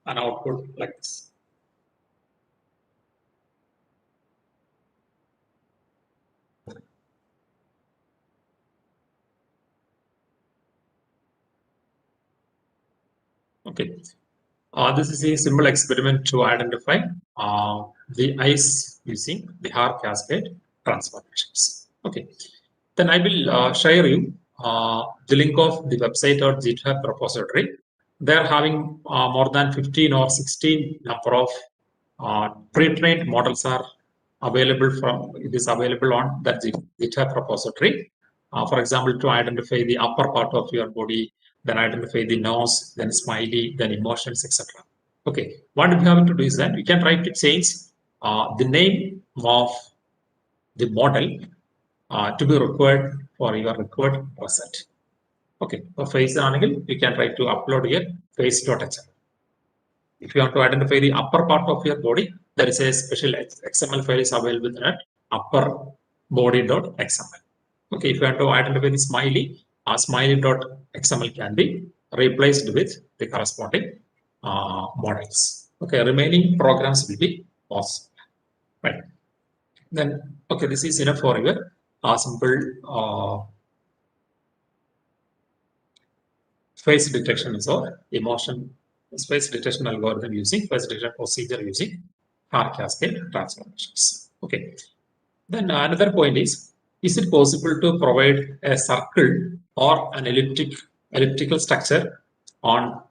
an output like this. Okay, this is a simple experiment to identify the eyes using the Arc Cascade transformations. Okay, then I will share you the link of the website or GitHub repository. They are having more than 15 or 16 number of pre-trained models are available from. It is available on that GitHub repository. For example, to identify the upper part of your body then identify the nose, then smiley, then emotions, etc. Okay, what we have to do is that we can try to change the name of the model to be required for your required result. Okay, for face angle, you can try to upload here face.html. If you want to identify the upper part of your body, there is a special XML file is available in that upper body.xml. Okay, if you want to identify the smiley, smiley.xml can be replaced with the corresponding models. Okay, remaining programs will be possible. Right. Then, okay, this is enough for your simple face detection or emotion face detection algorithm using face detection procedure using R cascade transformations. Okay. Then another point is it possible to provide a circle or an elliptical structure on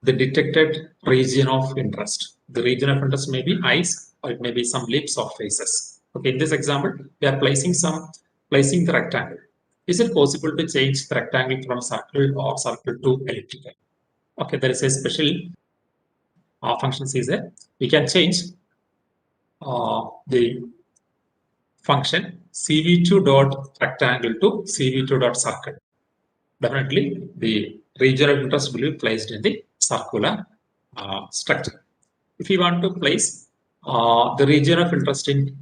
the detected region of interest? The region of interest may be eyes, or it may be some lips or faces. Okay, in this example, we are placing the rectangle. Is it possible to change the rectangle from circle or circle to elliptical? Okay, there is a special function is there. We can change the function cv2.rectangle to cv2.circle. Definitely, the region of interest will be placed in the circular structure. If you want to place the region of interest in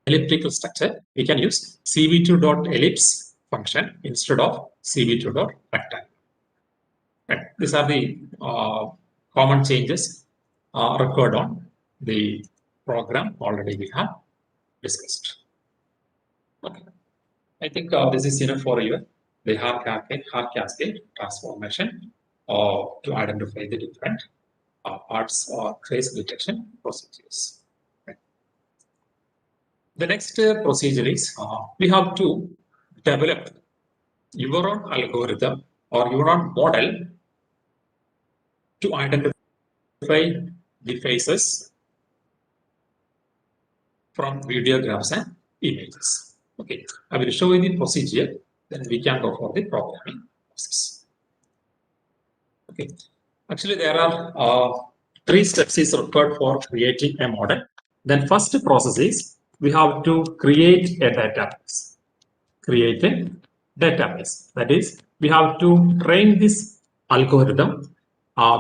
elliptical structure, we can use cv2.ellipse function instead of cv2.rectangle. Right. These are the common changes required on the program already we have discussed. Okay. I think this is enough for you. The hard cascade transformation to identify the different parts or face detection procedures. Right. The next procedure is we have to develop your own algorithm or your own model to identify the faces from videographs and images. Okay, I will show you the procedure, then we can go for the programming process. Okay, actually there are 3 steps is required for creating a model. Then first process is we have to create a database. Create a database. That is, we have to train this algorithm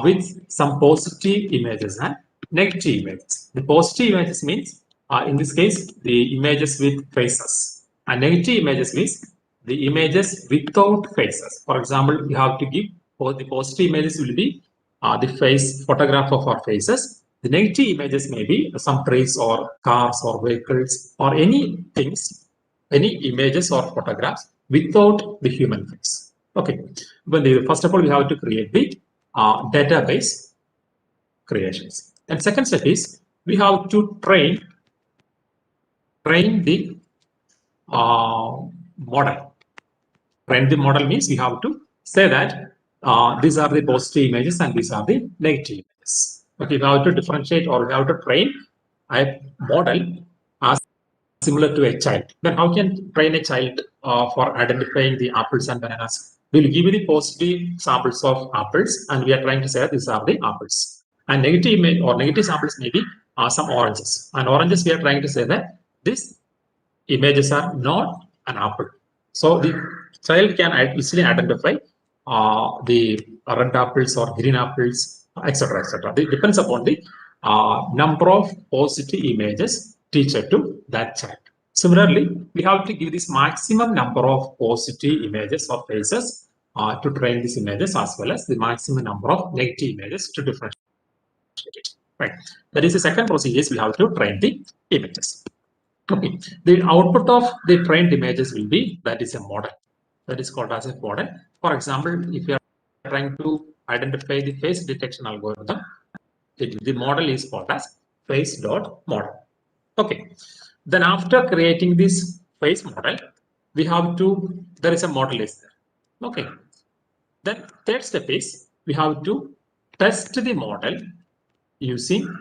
with some positive images and negative images. The positive images means, in this case, the images with faces, and negative images means the images without faces. For example, we have to give, for the positive images will be the face photograph of our faces. The negative images may be some trees or cars or vehicles or any things, any images or photographs without the human face. Okay, but first of all, we have to create the database creations. And second step is we have to train the model. Train the model means we have to say that these are the positive images and these are the negative images. Okay, we have to differentiate or we have to train a model as similar to a child. Then how can train a child for identifying the apples and bananas? We will give you the positive samples of apples and we are trying to say that these are the apples. And negative samples may be some oranges. And oranges we are trying to say that these images are not an apple. So the child can easily identify the red apples or green apples, etc., etc. It depends upon the number of positive images teacher to that child. Similarly, we have to give this maximum number of positive images or faces to train these images, as well as the maximum number of negative images to differentiate it. Right. That is the second procedure. We have to train the images. Okay. The output of the trained images will be, that is a model. That is called as a model. For example, if you are trying to identify the face detection algorithm, the model is called as face.model. Okay. Then after creating this face model, we have to, there is a model is there. Okay. Then third step is we have to test the model using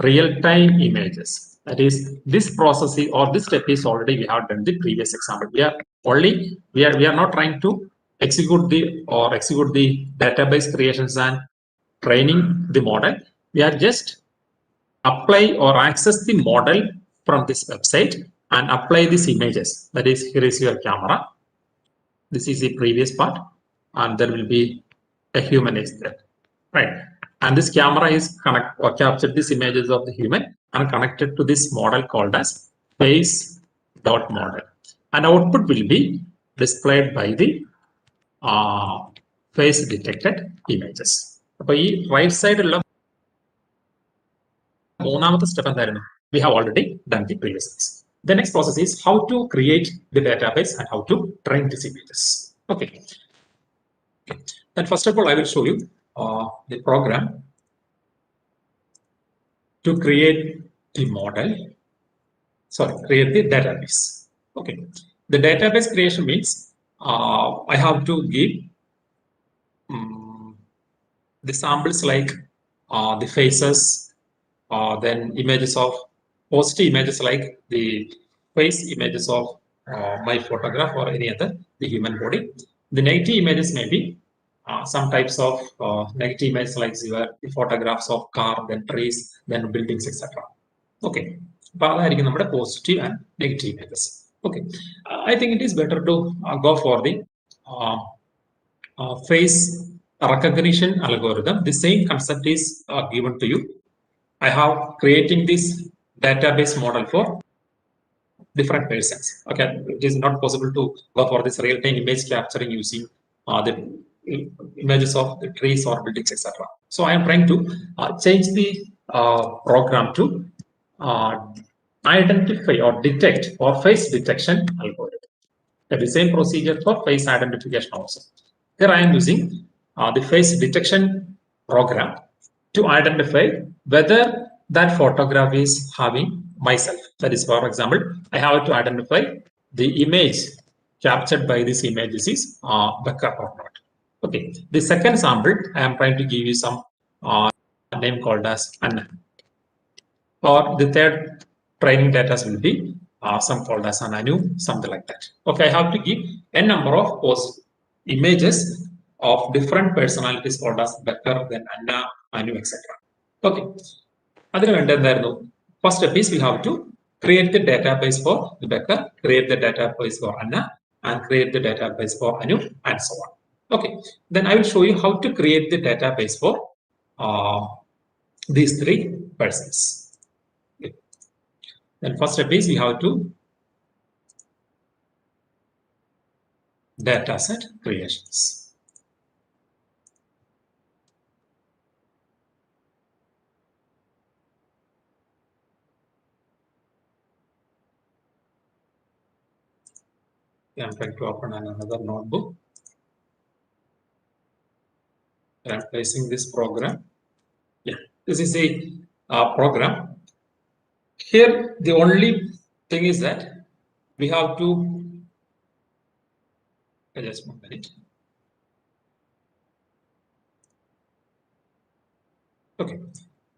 real-time images. That is, this process or this step is already we have done the previous example. We are not trying to execute the database creations and training the model. We are just apply or access the model from this website and apply these images. That is, here is your camera. This is the previous part, and there will be a human is there, right? And this camera is connect or captured these images of the human and connected to this model called as face.model, and output will be displayed by the face detected images. അപ്പോൾ ഈ right സൈഡിലുള്ള മൂന്നാമത്തെ step എന്തായിരുന്നു? We have already done the previous steps. The next process is how to create the database and how to train these images. Okay. Then first of all, I will show you the program to create the model. Sorry, create the database. Okay. The database creation means I have to give the samples like the faces, then images of positive images like the face images of my photograph or any other the human body. The negative images may be some types of negative images like the photographs of car, then trees, then buildings, etc. Okay. But positive and negative images. Okay. I think it is better to go for the face recognition algorithm. The same concept is given to you. I have creating this database model for different persons. Okay, it is not possible to go for this real-time image capturing using the images of the trees or buildings, etc. So I am trying to change the program to identify or detect or face detection algorithm. The same procedure for face identification also. Here I am using the face detection program to identify whether that photograph is having myself. That is, for example, I have to identify the image captured by this images is backup or not. Okay. The second sample, I am trying to give you some name called as Anna. Or the third training data will be some called as an Anu, something like that. Okay, I have to give a number of images of different personalities called as Becker, then Anna, Anu, etc. Okay. First step is we have to create the database for the Becker, create the database for Anna, and create the database for Anu, and so on. Okay. Then I will show you how to create the database for these three persons. Okay. Then first step is we have to dataset creations. I'm trying to open another notebook. I'm placing this program. Yeah, this is a program. Here, the only thing is that we have to just 1 minute. Okay,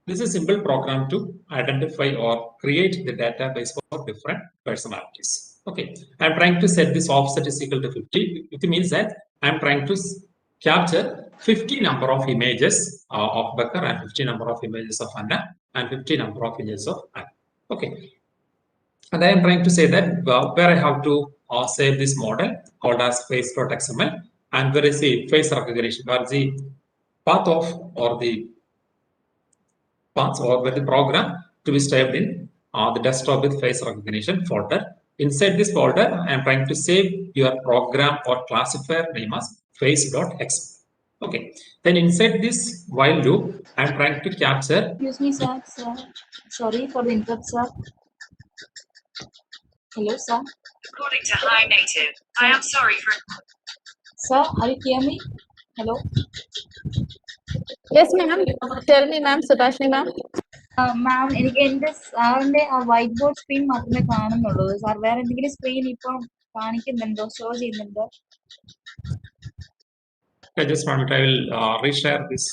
this is a simple program to identify or create the database for different personalities. Okay, I'm trying to set this offset is equal to 50. It means that I'm trying to capture 50 number of images of Becker and 50 number of images of Anna and 50 number of images of Anna. Okay, and I am trying to say that where I have to save this model called as face.xml, and where is the face recognition, where is the path of or the paths or where the program to be saved in the desktop with face recognition folder. Inside this folder, I am trying to save your program or classifier name as face.xml. Okay. Then inside this while loop, I am trying to capture. Excuse me, sir. Sorry for the interrupt, sir. Hello, sir. According to High Native, I am sorry for. Sir, are you hear me? Hello. Yes, ma'am. Tell me, ma'am. Subhashini, ma'am. മാം എനിക്ക് എൻ്റെ സാറിൻ്റെ ആ white board screen മാത്രമേ കാണുന്നുള്ളൂ. Sir വേറെ എന്തെങ്കിലും screen ഇപ്പം കാണിക്കുന്നുണ്ടോ, show ചെയ്യുന്നുണ്ടോ? Okay, just one minute. I will reshare this.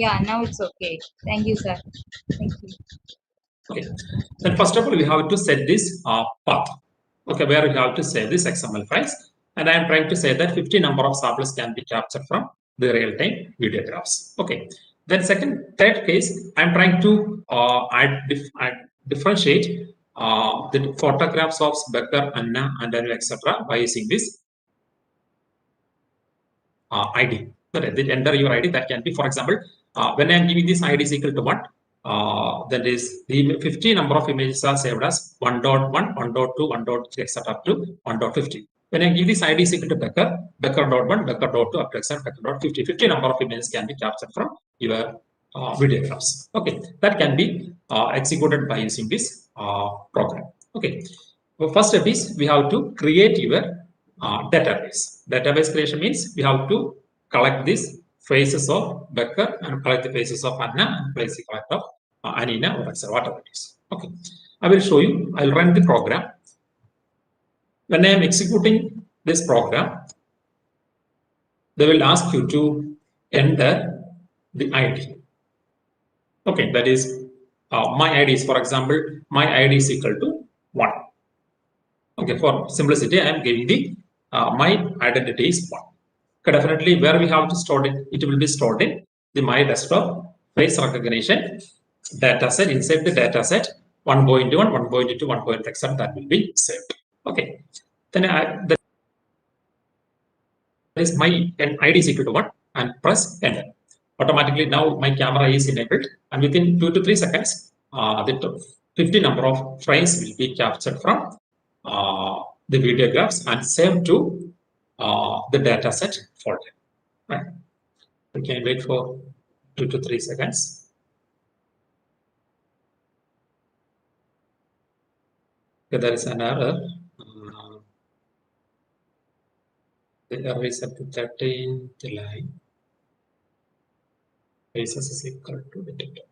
Yeah, now it's okay. Thank you, sir. Thank you. Okay. Then first of all, we have to set this path. Okay, where we have to save this XML files. And I am trying to say that 50 number of samples can be captured from the real-time video graphs. Okay. Then third case, I'm trying to differentiate the photographs of Becker, Anna, and etc. by using this ID. So enter your ID. That can be, for example, when I'm giving this ID is equal to 1, that is the 50 number of images are saved as 1.1, 1.2, 1.3, etc. up to 1.50. When I give this ID is equal to Becker, Becker.1, Becker.2, up to etc. Becker.50. 50 number of images can be captured from your video graphs. Okay, that can be executed by using this program. Okay, the first step is we have to create your database. Database creation means we have to collect these faces of Becker and collect the faces of Anna and place the collect of Anina or etc. Whatever it is. Okay, I will show you. I'll run the program. When I am executing this program, they will ask you to enter the ID. Okay, that is my ID is, for example, my ID is equal to 1. Okay, for simplicity, I am giving the my identity is 1. Okay, definitely, where we have to store it, it will be stored in the my desktop face recognition data set. Inside the data set, 1.1, 1.2, 1.7, that will be saved. Okay, then that is my ID is equal to 1 and press enter. Automatically, now my camera is enabled, and within 2 to 3 seconds, the 50 number of frames will be captured from the video graphs and saved to the dataset folder. Right. We can wait for 2 to 3 seconds. Okay, there is an error. The error is at the 13th line. Faces is equal to detected.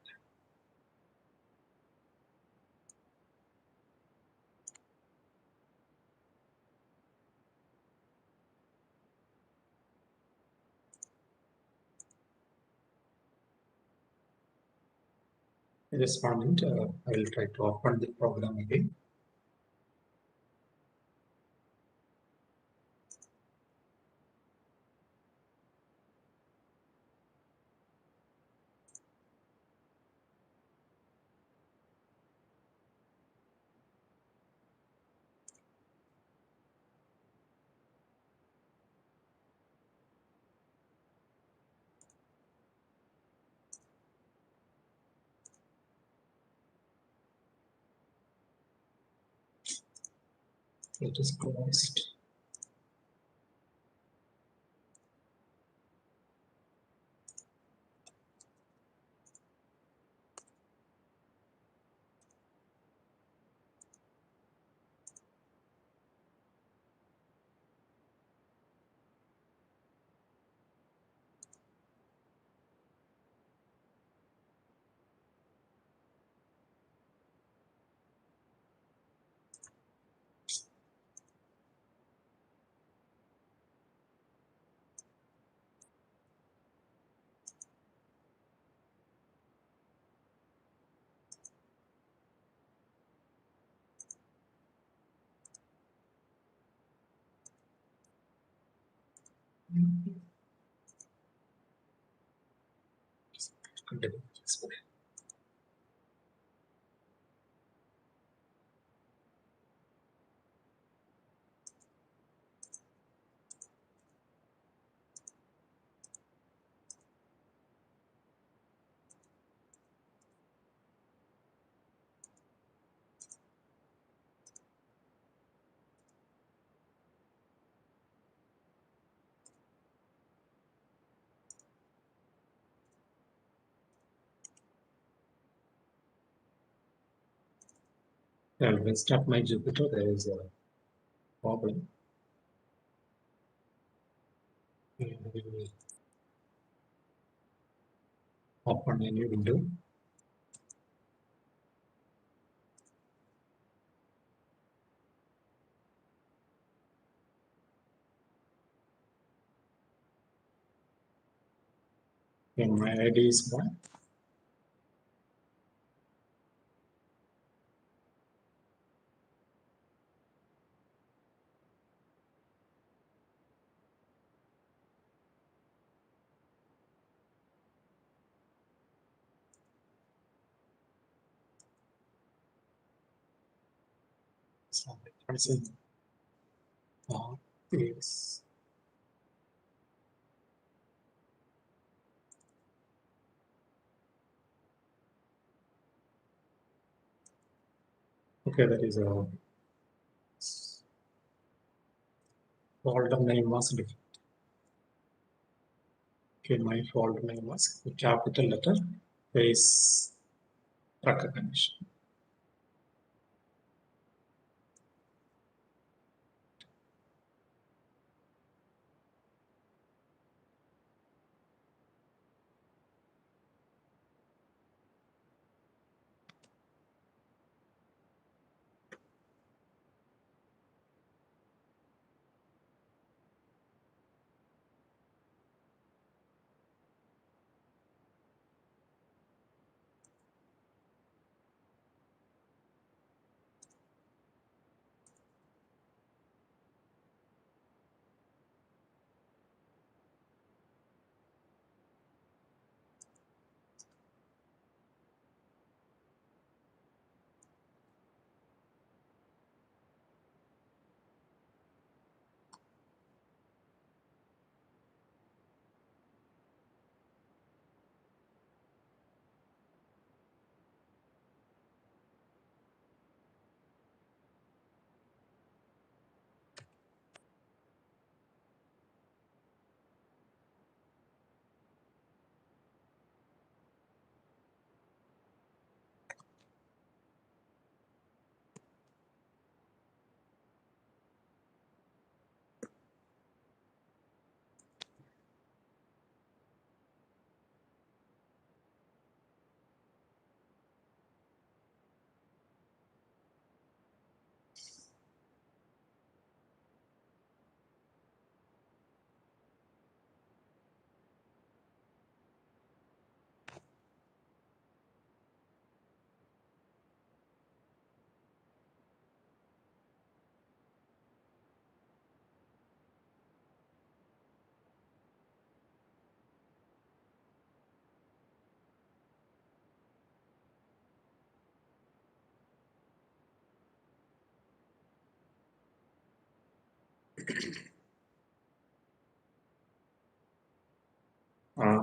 Just 1 minute, I will try to open the program again. It is closed. Continue. When I start my Jupyter, there is a problem. We will open a new window. Okay, my ID is 1. So difference in is okay, that is a folder name was different. Okay, my folder name was capital letter face recognition.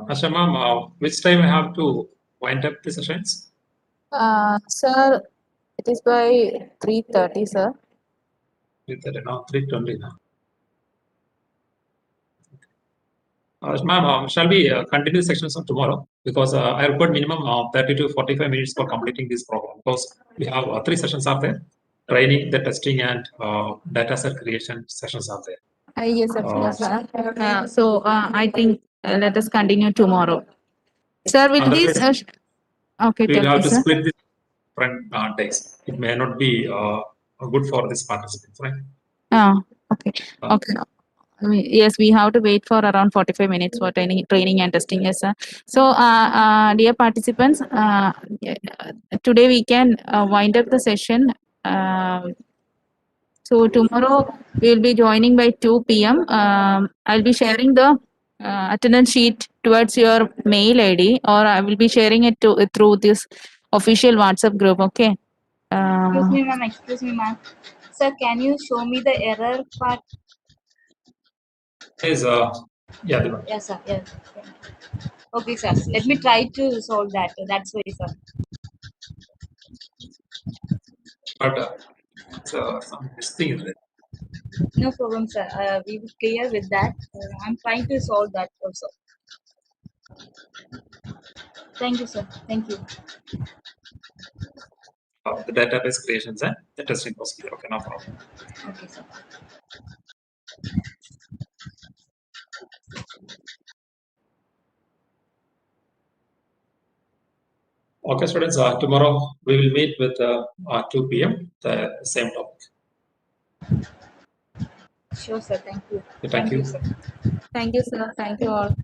Asha ma'am, which time I have to wind up the sessions? Sir, it is by 3:30, sir. 3:30 now, 3:20 now. Ma'am, shall we continue sections on tomorrow? Because I record minimum 30 to 45 minutes for completing this program. Because we have 3 sessions are there: training, the testing, and data set creation sessions are there. Yes, of course, sir. I think let us continue tomorrow. Sir, will this? Otherwise, Okay, we tell will have me, to sir. split this different days. It may not be good for this participants, right? Okay. Okay. Yes, we have to wait for around 45 minutes for training and testing. Yes, sir. So, dear participants, today we can wind up the session. So tomorrow we will be joining by 2 p.m. I'll be sharing the attendance sheet towards your mail ID, or I will be sharing it through this official WhatsApp group. Okay. Excuse me, ma'am. Sir, can you show me the error part? Is yeah, the one. Yes, sir. Yes. Okay, sir. Let me try to solve that. That's why, sir. But some this thing is there. No problem, sir. We will clear with that. I'm trying to solve that also. Thank you, sir. Thank you. The database creations and the testing procedure. Okay, no problem. Okay, sir. Okay, students, tomorrow we will meet with 2 p.m. the same topic. Sure, sir. Thank you. Thank you. Sir. Thank you, sir. Thank you all.